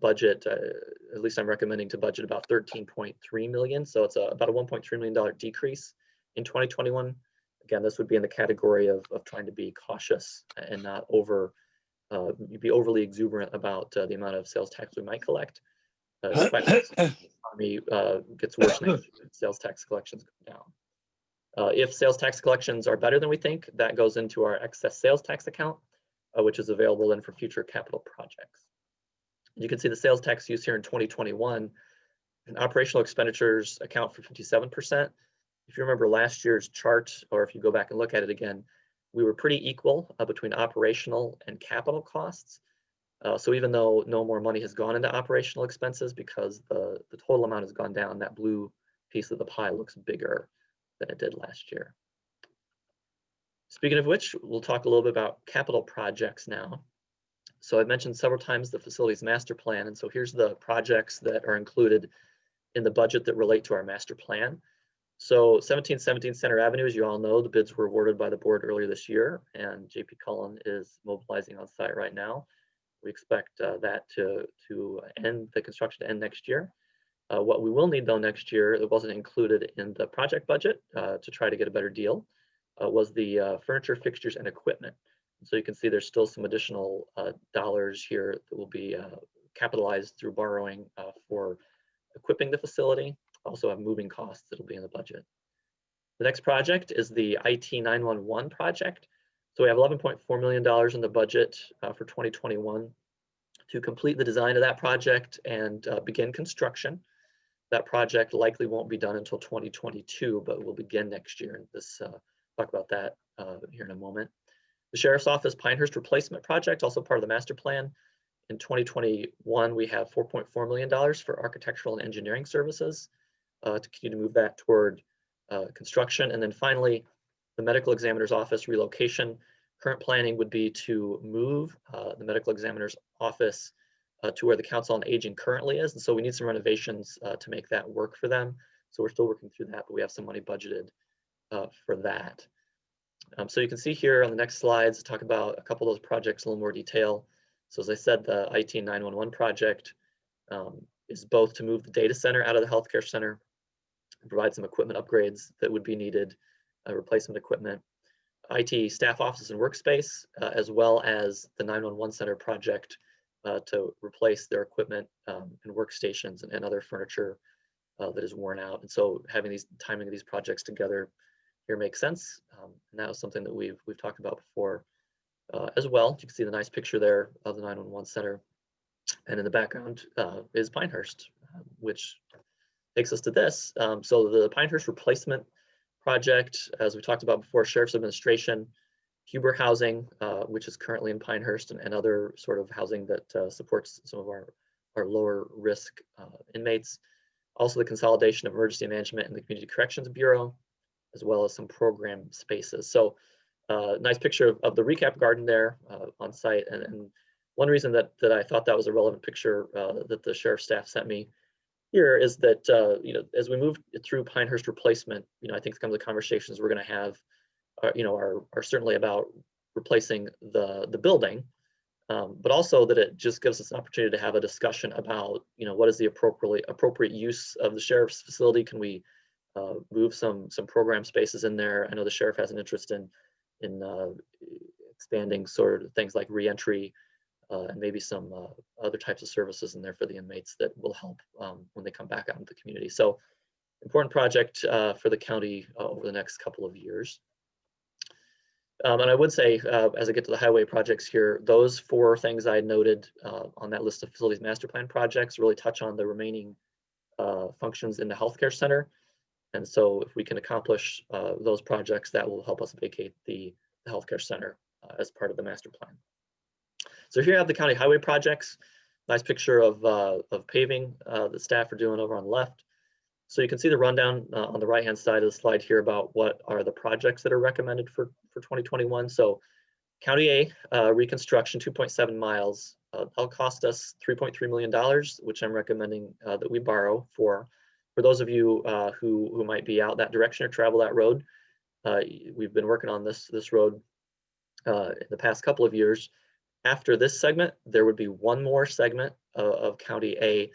budget, at least I'm recommending to budget about $13.3 million. So it's about a $1.3 million decrease in 2021. Again, this would be in the category of trying to be cautious and not be overly exuberant about the amount of sales tax we might collect. Despite the economy gets worse next year, sales tax collections go down. If sales tax collections are better than we think, that goes into our excess sales tax account, which is available then for future capital projects. You can see the sales tax use here in 2021, and operational expenditures account for 57%. If you remember last year's chart, or if you go back and look at it again, we were pretty equal between operational and capital costs. So even though no more money has gone into operational expenses because the total amount has gone down, that blue piece of the pie looks bigger than it did last year. Speaking of which, we'll talk a little bit about capital projects now. So I've mentioned several times the facilities master plan, and so here's the projects that are included in the budget that relate to our master plan. So 1717 Center Avenue, as you all know, the bids were awarded by the board earlier this year, and JP Cullen is mobilizing on site right now. We expect that to end, the construction to end next year. What we will need though next year, that wasn't included in the project budget to try to get a better deal, was the furniture, fixtures, and equipment. So you can see there's still some additional dollars here that will be capitalized through borrowing for equipping the facility. Also have moving costs that'll be in the budget. The next project is the IT 911 project. So we have $11.4 million in the budget for 2021 to complete the design of that project and begin construction. That project likely won't be done until 2022, but will begin next year. And this talk about that here in a moment. The Sheriff's Office Pinehurst replacement project, also part of the master plan. In 2021, we have $4.4 million for architectural and engineering services to continue to move that toward construction. And then finally, the medical examiner's office relocation. Current planning would be to move the medical examiner's office to where the Council on Aging currently is. And so we need some renovations to make that work for them. So we're still working through that, but we have some money budgeted for that. So you can see here on the next slides, talk about a couple of those projects in a little more detail. So as I said, the IT 911 project is both to move the data center out of the healthcare center and provide some equipment upgrades that would be needed, replacement equipment, IT staff offices and workspace, as well as the 911 center project to replace their equipment and workstations and other furniture that is worn out. And so having these timing of these projects together here makes sense. And that was something that we've talked about before as well. You can see the nice picture there of the 911 center. And in the background is Pinehurst, which takes us to this. So the Pinehurst replacement project, as we talked about before, Sheriff's Administration, Huber Housing, which is currently in Pinehurst, and other sort of housing that supports some of our lower risk inmates. Also the consolidation of emergency management in the Community Corrections Bureau, as well as some program spaces. So nice picture of the recap garden there on site. And one reason that I thought that was a relevant picture that the sheriff's staff sent me here is that, as we move through Pinehurst replacement, I think some of the conversations we're going to have, are certainly about replacing the building, but also that it just gives us an opportunity to have a discussion about, what is the appropriate use of the sheriff's facility? Can we move some program spaces in there? I know the sheriff has an interest in expanding sort of things like reentry and maybe some other types of services in there for the inmates that will help when they come back out into the community. So important project for the county over the next couple of years. And I would say, as I get to the highway projects here, those 4 things I noted on that list of facilities master plan projects really touch on the remaining functions in the healthcare center. And so if we can accomplish those projects, that will help us vacate the healthcare center as part of the master plan. So here you have the county highway projects. Nice picture of paving that staff are doing over on the left. So you can see the rundown on the right-hand side of the slide here about what are the projects that are recommended for 2021. So County A, reconstruction, 2.7 miles. That'll cost us $3.3 million, which I'm recommending that we borrow for. For those of you who might be out that direction or travel that road, we've been working on this road in the past couple of years. After this segment, there would be one more segment of County A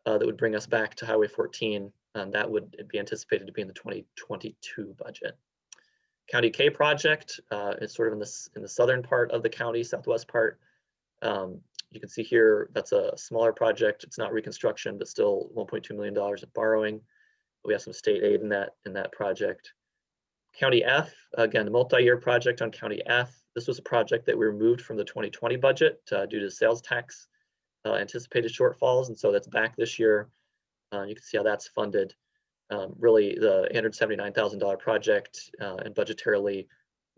that would bring us back to Highway 14, and that would be anticipated to be in the 2022 budget. County K project is sort of in the southern part of the county, southwest part. You can see here that's a smaller project. It's not reconstruction, but still $1.2 million of borrowing. We have some state aid in that project. County F, again, a multi-year project on County F. This was a project that we removed from the 2020 budget due to sales tax anticipated shortfalls, and so that's back this year. You can see how that's funded. Really, the $879,000 project, and budgetarily,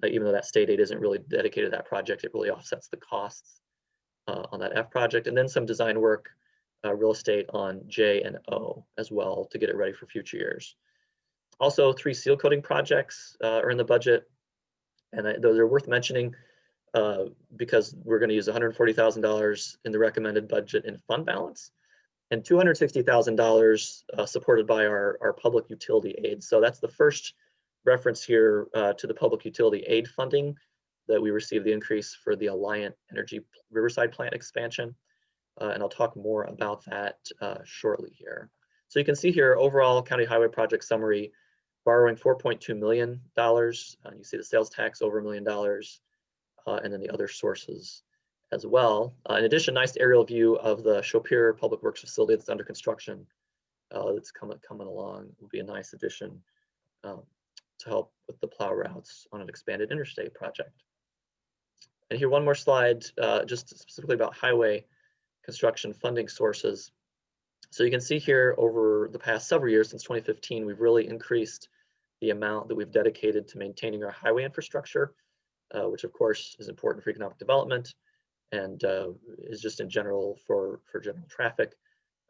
even though that state aid isn't really dedicated to that project, it really offsets the costs on that F project, and then some design work, real estate on J and O as well to get it ready for future years. Also, 3 seal coating projects are in the budget, and those are worth mentioning because we're going to use $140,000 in the recommended budget in fund balance and $260,000 supported by our public utility aid. So that's the first reference here to the public utility aid funding that we received the increase for the Alliant Energy Riverside plant expansion. And I'll talk more about that shortly here. So you can see here, overall county highway project summary, borrowing $4.2 million. You see the sales tax over $1 million, and then the other sources as well. In addition, nice aerial view of the Chopir Public Works facility that's under construction. That's coming along. Will be a nice addition to help with the plow routes on an expanded interstate project. And here, one more slide, just specifically about highway construction funding sources. So you can see here over the past several years, since 2015, we've really increased the amount that we've dedicated to maintaining our highway infrastructure, which of course is important for economic development and is just in general for general traffic.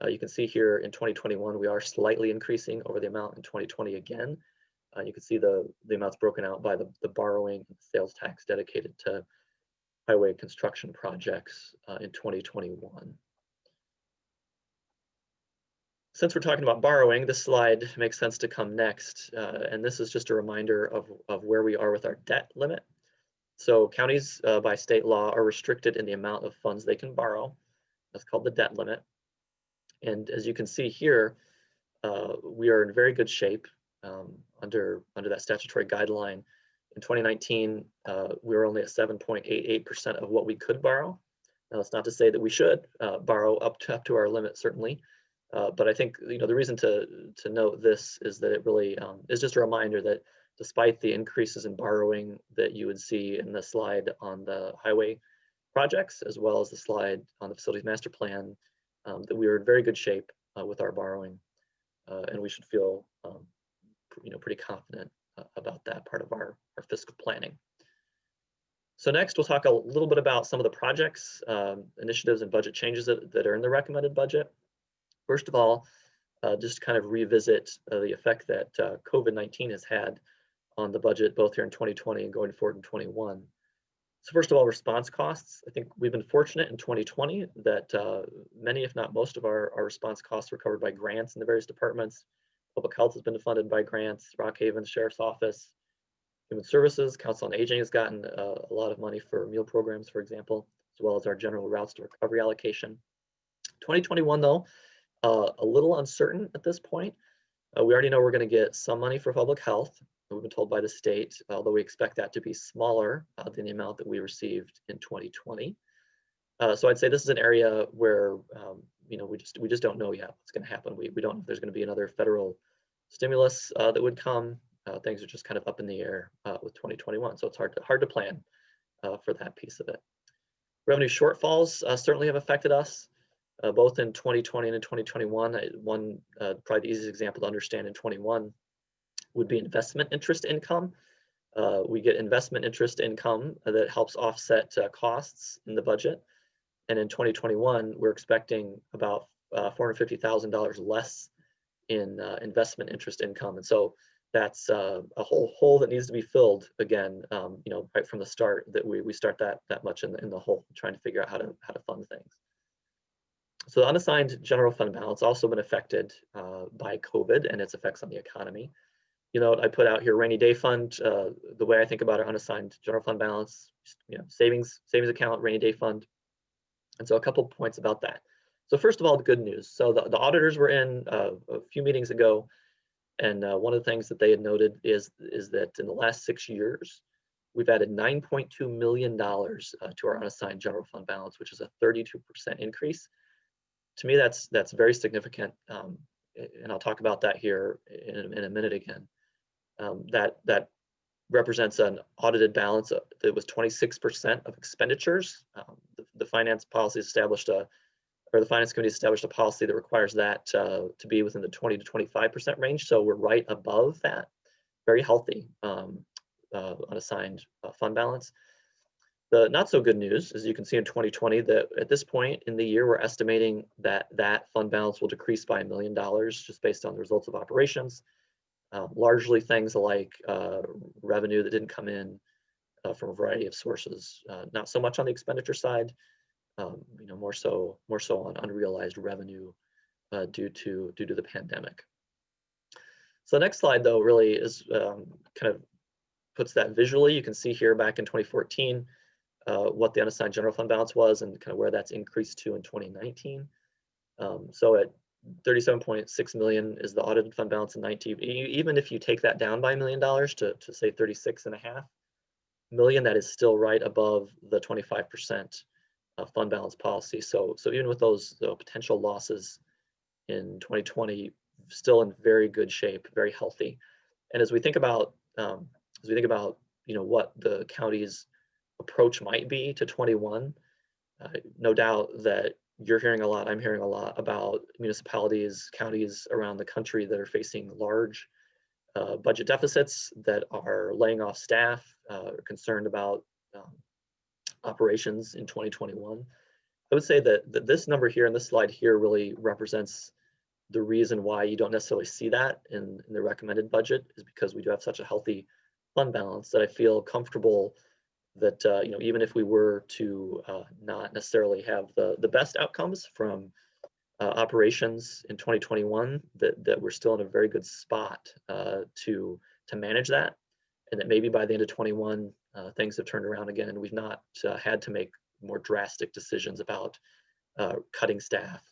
You can see here in 2021, we are slightly increasing over the amount in 2020 again. You can see the amounts broken out by the borrowing and sales tax dedicated to highway construction projects in 2021. Since we're talking about borrowing, this slide makes sense to come next. And this is just a reminder of where we are with our debt limit. So counties by state law are restricted in the amount of funds they can borrow. That's called the debt limit. And as you can see here, we are in very good shape under that statutory guideline. In 2019, we were only at 7.88% of what we could borrow. Now, that's not to say that we should borrow up to our limit, certainly. But I think the reason to note this is that it really is just a reminder that despite the increases in borrowing that you would see in the slide on the highway projects, as well as the slide on the facilities master plan, that we are in very good shape with our borrowing, and we should feel pretty confident about that part of our fiscal planning. So next, we'll talk a little bit about some of the projects, initiatives, and budget changes that are in the recommended budget. First of all, just kind of revisit the effect that COVID-19 has had on the budget, both here in 2020 and going forward in 21. So first of all, response costs. I think we've been fortunate in 2020 that many, if not most of our response costs were covered by grants in the various departments. Public health has been funded by grants, RockThe, Sheriff's Office, Human Services, Council on Aging has gotten a lot of money for meal programs, for example, as well as our general routes to recovery allocation. 2021 though, a little uncertain at this point. We already know we're going to get some money for public health. We've been told by the state, although we expect that to be smaller than the amount that we received in 2020. So I'd say this is an area where we just don't know yet what's going to happen. We don't know if there's going to be another federal stimulus that would come. Things are just kind of up in the air with 2021, so it's hard to plan for that piece of it. Revenue shortfalls certainly have affected us, both in 2020 and in 2021. One probably the easiest example to understand in 21 would be investment interest income. We get investment interest income that helps offset costs in the budget. And in 2021, we're expecting about $450,000 less in investment interest income. And so that's a whole hole that needs to be filled again, right from the start, that we start that much in the hole, trying to figure out how to fund things. So the unassigned general fund balance also been affected by COVID and its effects on the economy. I put out here rainy day fund. The way I think about our unassigned general fund balance, savings account, rainy day fund. And so a couple points about that. So first of all, the good news. So the auditors were in a few meetings ago, and one of the things that they had noted is that in the last 6 years, we've added $9.2 million to our unassigned general fund balance, which is a 32% increase. To me, that's very significant, and I'll talk about that here in a minute again. That represents an audited balance that was 26% of expenditures. The finance policy established the finance committee established a policy that requires that to be within the 20 to 25% range. So we're right above that, very healthy unassigned fund balance. The not so good news, as you can see in 2020, that at this point in the year, we're estimating that fund balance will decrease by $1 million just based on the results of operations. Largely things like revenue that didn't come in from a variety of sources, not so much on the expenditure side, more so on unrealized revenue due to the pandemic. So the next slide though really is kind of puts that visually. You can see here back in 2014 what the unassigned general fund balance was and kind of where that's increased to in 2019. So at 37.6 million is the audited fund balance in 19. Even if you take that down by $1 million to say 36.5 million, that is still right above the 25% fund balance policy. So even with those potential losses in 2020, still in very good shape, very healthy. And as we think about what the county's approach might be to 21, no doubt that you're hearing a lot, I'm hearing a lot about municipalities, counties around the country that are facing large budget deficits, that are laying off staff, are concerned about operations in 2021. I would say that this number here and this slide here really represents the reason why you don't necessarily see that in the recommended budget, is because we do have such a healthy fund balance that I feel comfortable that even if we were to not necessarily have the best outcomes from operations in 2021, that we're still in a very good spot to manage that, and that maybe by the end of 21 things have turned around again and we've not had to make more drastic decisions about cutting staff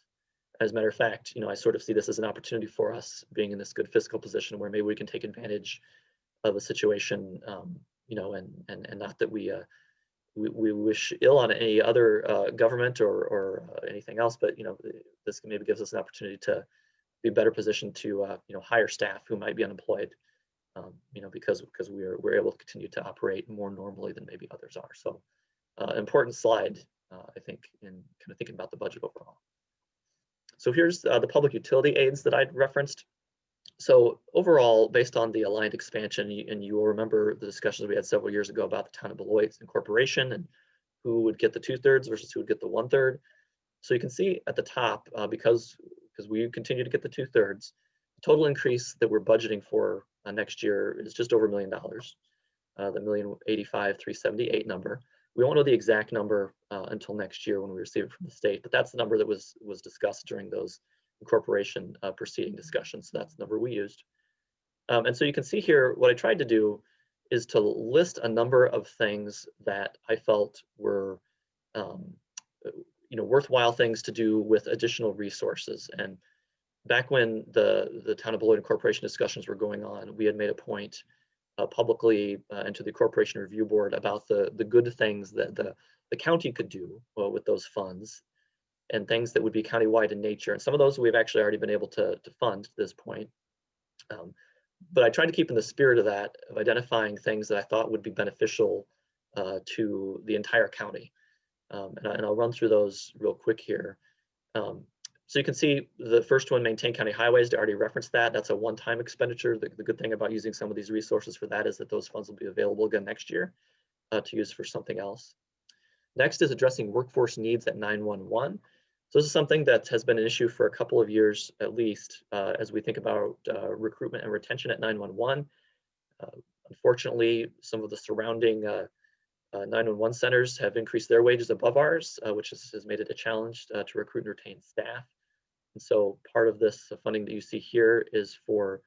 As a matter of fact, I sort of see this as an opportunity for us being in this good fiscal position where maybe we can take advantage of a situation, and not that we wish ill on any other government or anything else, but this maybe gives us an opportunity to be better positioned to hire staff who might be unemployed, because we're able to continue to operate more normally than maybe others are. So, important slide, I think, in kind of thinking about the budget overall. So here's the public utility aids that I'd referenced. So overall, based on the aligned expansion, and you will remember the discussions we had several years ago about the town of Beloit's incorporation and who would get the 2/3 versus who would get the 1/3. So you can see at the top, because we continue to get the 2/3, the total increase that we're budgeting for next year is just over $1 million, the $1,085,378 number. We won't know the exact number until next year when we receive it from the state, but that's the number that was discussed during those incorporation proceeding discussions. So that's the number we used. And so you can see here, what I tried to do is to list a number of things that I felt were worthwhile things to do with additional resources. And back when the town of Beloit incorporation discussions were going on, we had made a point publicly and to the Corporation Review Board about the good things that the county could do with those funds, and things that would be countywide in nature. And some of those we've actually already been able to fund to this point. But I tried to keep in the spirit of that, of identifying things that I thought would be beneficial to the entire county. And I'll run through those real quick here. So you can see the first one, maintain county highways. I already referenced that. That's a one-time expenditure. The good thing about using some of these resources for that is that those funds will be available again next year to use for something else. Next is addressing workforce needs at 911. So this is something that has been an issue for a couple of years at least, as we think about recruitment and retention at 911. Unfortunately, some of the surrounding 911 centers have increased their wages above ours, which has made it a challenge to recruit and retain staff. And so part of this funding that you see here is for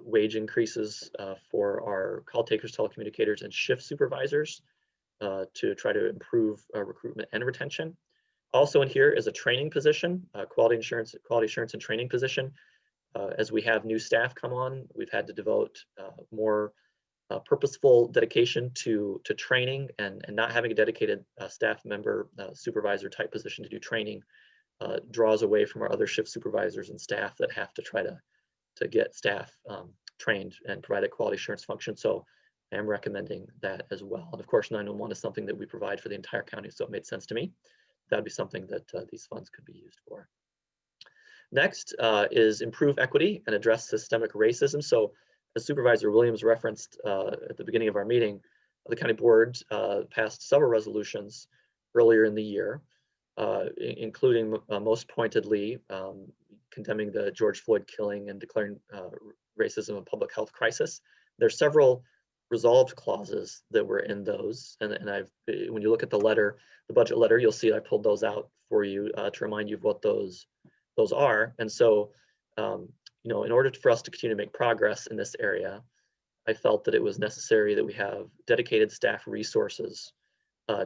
wage increases for our call takers, telecommunicators, and shift supervisors to try to improve recruitment and retention. Also in here is a training position, quality assurance and training position. As we have new staff come on, we've had to devote more purposeful dedication to training, and not having a dedicated staff member supervisor type position to do training draws away from our other shift supervisors and staff that have to try to get staff trained and provide a quality assurance function. So I am recommending that as well. And of course, 911 is something that we provide for the entire county, so it made sense to me. That'd be something that these funds could be used for. Next is improve equity and address systemic racism. So as Supervisor Williams referenced at the beginning of our meeting, the county board passed several resolutions earlier in the year, including most pointedly condemning the George Floyd killing and declaring racism a public health crisis. There's several resolved clauses that were in those, and when you look at the letter, the budget letter, you'll see I pulled those out for you to remind you of what those are. And so, in order for us to continue to make progress in this area, I felt that it was necessary that we have dedicated staff resources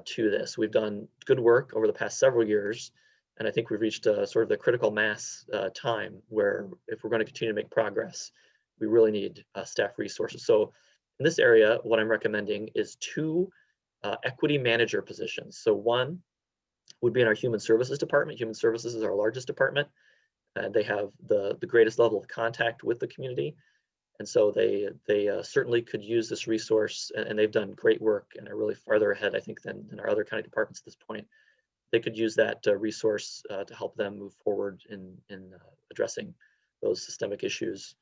to this. We've done good work over the past several years, and I think we've reached sort of the critical mass time where if we're going to continue to make progress, we really need staff resources. So in this area, what I'm recommending is 2 equity manager positions. So one would be in our human services department. Human services is our largest department. They have the greatest level of contact with the community. And so they certainly could use this resource, and they've done great work and are really farther ahead, I think, than our other county departments at this point. They could use that resource to help them move forward in addressing those systemic issues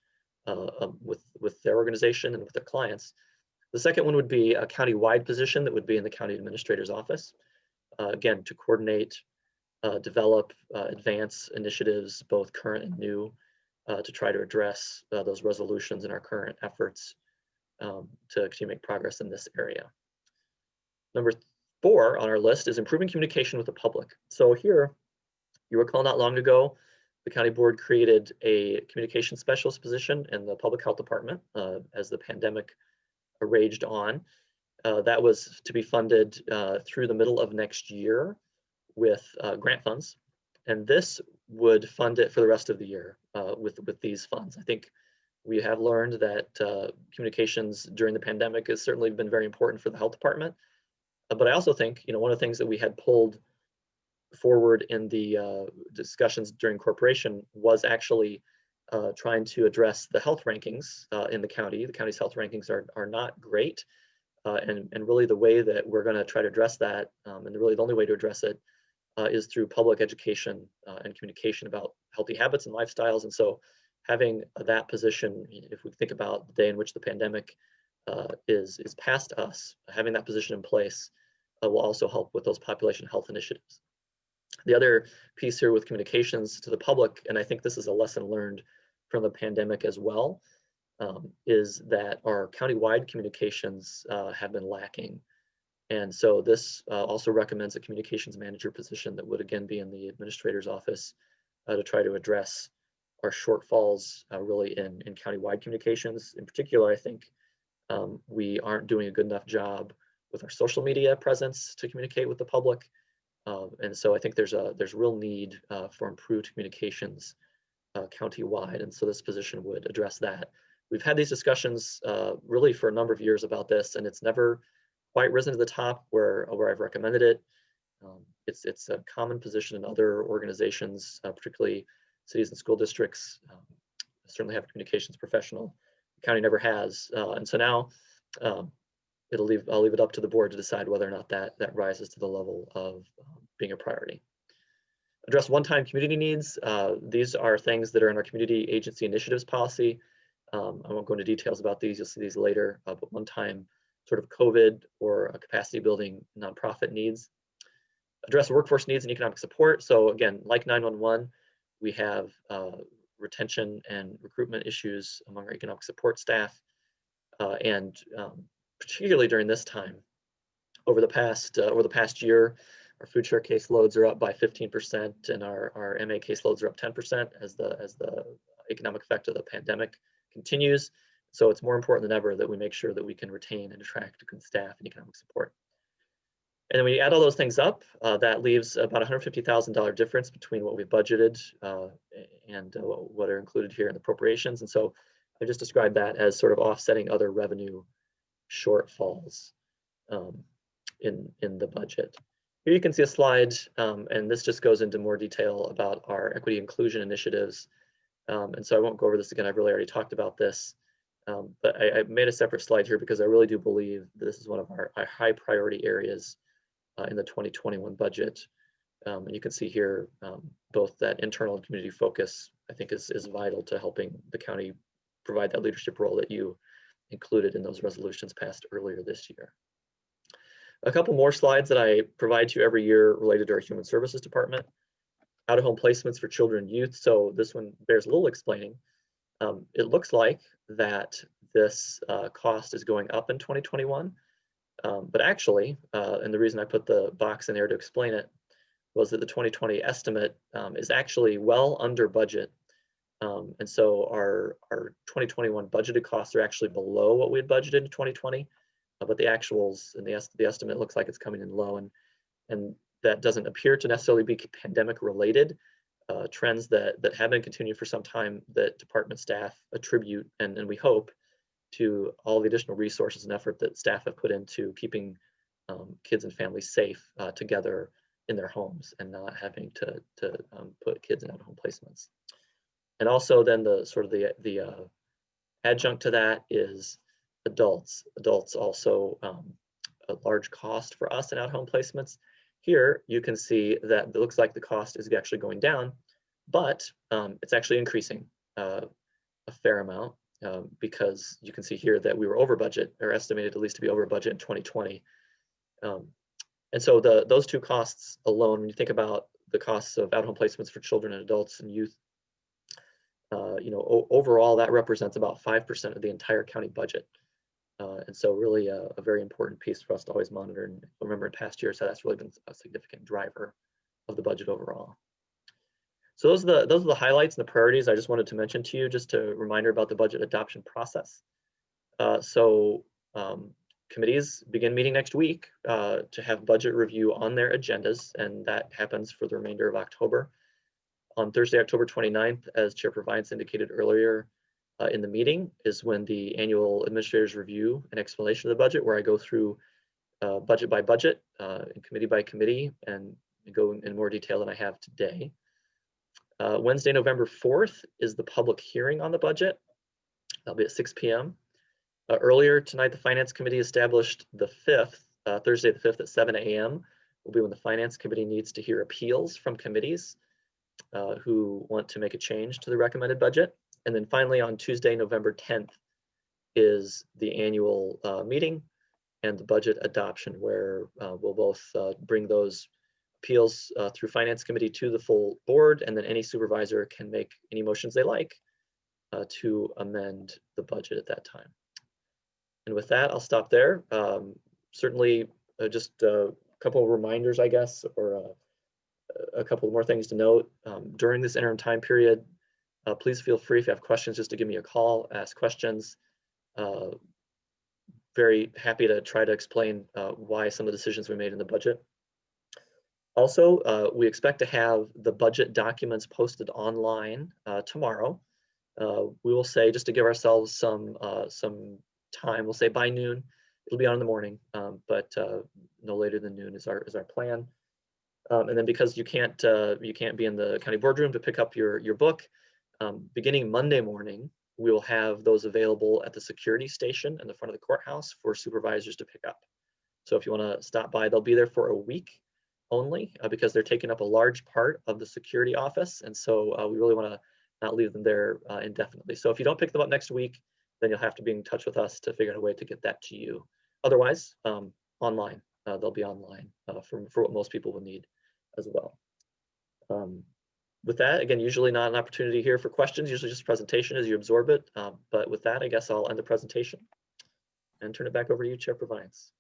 with their organization and with their clients. The second one would be a county-wide position that would be in the county administrator's office. Again, to coordinate, develop, advance initiatives, both current and new, to try to address those resolutions in our current efforts to continue to make progress in this area. Number 4 on our list is improving communication with the public. So here, you recall not long ago, the county board created a communication specialist position in the public health department as the pandemic raged on. That was to be funded through the middle of next year with grant funds. And this would fund it for the rest of the year with these funds. I think we have learned that communications during the pandemic has certainly been very important for the health department. But I also think, one of the things that we had pulled forward in the discussions during corporation was actually trying to address the health rankings in the county. The county's health rankings are not great. And really the way that we're going to try to address that, and really the only way to address it, is through public education and communication about healthy habits and lifestyles. And so having that position, if we think about the day in which the pandemic is past us, having that position in place will also help with those population health initiatives. The other piece here with communications to the public, and I think this is a lesson learned from the pandemic as well, is that our countywide communications have been lacking. And so this also recommends a communications manager position that would again be in the administrator's office to try to address our shortfalls really in countywide communications. In particular, I think we aren't doing a good enough job with our social media presence to communicate with the public. And so I think there's real need for improved communications countywide. And so this position would address that. We've had these discussions really for a number of years about this, and it's never quite risen to the top where I've recommended it. It's a common position in other organizations, particularly cities and school districts. Certainly have a communications professional. The county never has, and so now I'll leave it up to the board to decide whether or not that rises to the level of being a priority. Address one-time community needs. These are things that are in our community agency initiatives policy. I won't go into details about these. You'll see these later. But one-time sort of COVID or a capacity building nonprofit needs. Address workforce needs and economic support. So again, like 911, we have retention and recruitment issues among our economic support staff. And particularly during this time, over the past year, our food share caseloads are up by 15%, and our MA caseloads are up 10% as the economic effect of the pandemic continues. So it's more important than ever that we make sure that we can retain and attract good staff and economic support. And then when you add all those things up, that leaves about $150,000 difference between what we budgeted and what are included here in the appropriations. And so I just described that as sort of offsetting other revenue shortfalls in the budget. Here you can see a slide, and this just goes into more detail about our equity inclusion initiatives. And so I won't go over this again. I've really already talked about this. But I made a separate slide here because I really do believe this is one of our high priority areas in the 2021 budget. And you can see here both that internal and community focus, I think, is vital to helping the county provide that leadership role that you included in those resolutions passed earlier this year. A couple more slides that I provide to you every year related to our Human Services Department. Out-of-home placements for children and youth. So this one bears a little explaining. It looks like that this cost is going up in 2021, but actually, and the reason I put the box in there to explain it was that the 2020 estimate is actually well under budget. And so our 2021 budgeted costs are actually below what we had budgeted in 2020, but the actuals and the estimate looks like it's coming in low, and that doesn't appear to necessarily be pandemic related. Trends that have been continuing for some time that department staff attribute, and we hope, to all the additional resources and effort that staff have put into keeping kids and families safe together in their homes and not having to put kids in out-of-home placements. And also then the adjunct to that is adults. Adults also a large cost for us in out-of-home placements. Here you can see that it looks like the cost is actually going down, but it's actually increasing a fair amount because you can see here that we were over budget, or estimated at least to be over budget in 2020. And so those two costs alone, when you think about the costs of out-of-home placements for children and adults and youth, overall that represents about 5% of the entire county budget. And so really a very important piece for us to always monitor, and remember in past years how that's really been a significant driver of the budget overall. So those are the highlights and the priorities I just wanted to mention to you, just a reminder about the budget adoption process. Committees begin meeting next week to have budget review on their agendas, and that happens for the remainder of October. On Thursday, October 29th, as Chair Provines indicated earlier in the meeting, is when the annual administrator's review and explanation of the budget, where I go through budget by budget and committee by committee and go in more detail than I have today. Wednesday, November 4th is the public hearing on the budget. That'll be at 6 p.m. Earlier tonight, the Finance Committee established the 5th, Thursday the 5th at 7 a.m. will be when the Finance Committee needs to hear appeals from committees who want to make a change to the recommended budget. And then finally on Tuesday, November 10th is the annual meeting and the budget adoption, where we'll both bring those appeals through Finance Committee to the full board, and then any supervisor can make any motions they like to amend the budget at that time. And with that, I'll stop there. Certainly just a couple of reminders, I guess, or a couple more things to note. During this interim time period, please feel free if you have questions just to give me a call, ask questions. Very happy to try to explain why some of the decisions we made in the budget. Also, we expect to have the budget documents posted online tomorrow. We will say, just to give ourselves some time, we'll say by noon. It'll be on in the morning, but no later than noon is our plan. And then because you can't be in the county boardroom to pick up your book, beginning Monday morning, we will have those available at the security station in the front of the courthouse for supervisors to pick up. So if you want to stop by, they'll be there for a week only because they're taking up a large part of the security office. And so we really want to not leave them there indefinitely. So if you don't pick them up next week, then you'll have to be in touch with us to figure out a way to get that to you. Otherwise, online, they'll be online for what most people will need as well. With that, again, usually not an opportunity here for questions, usually just a presentation as you absorb it. But with that, I guess I'll end the presentation and turn it back over to you, Chair Provines.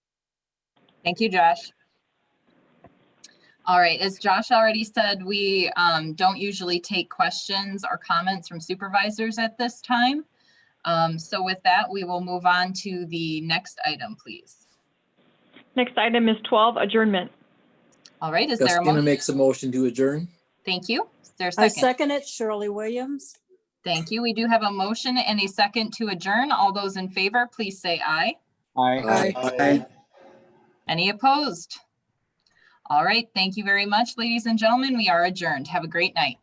Thank you, Josh. All right, as Josh already said, we don't usually take questions or comments from supervisors at this time. So with that, we will move on to the next item, please. Next item is 12, adjournment. All right, is there a Justina motion? makes a motion to adjourn. Thank you. Is there a I second? second it, Shirley Williams. Thank you. We do have a motion and a second to adjourn. All those in favor, please say aye. Aye. Any opposed? All right, thank you very much, ladies and gentlemen. We are adjourned. Have a great night.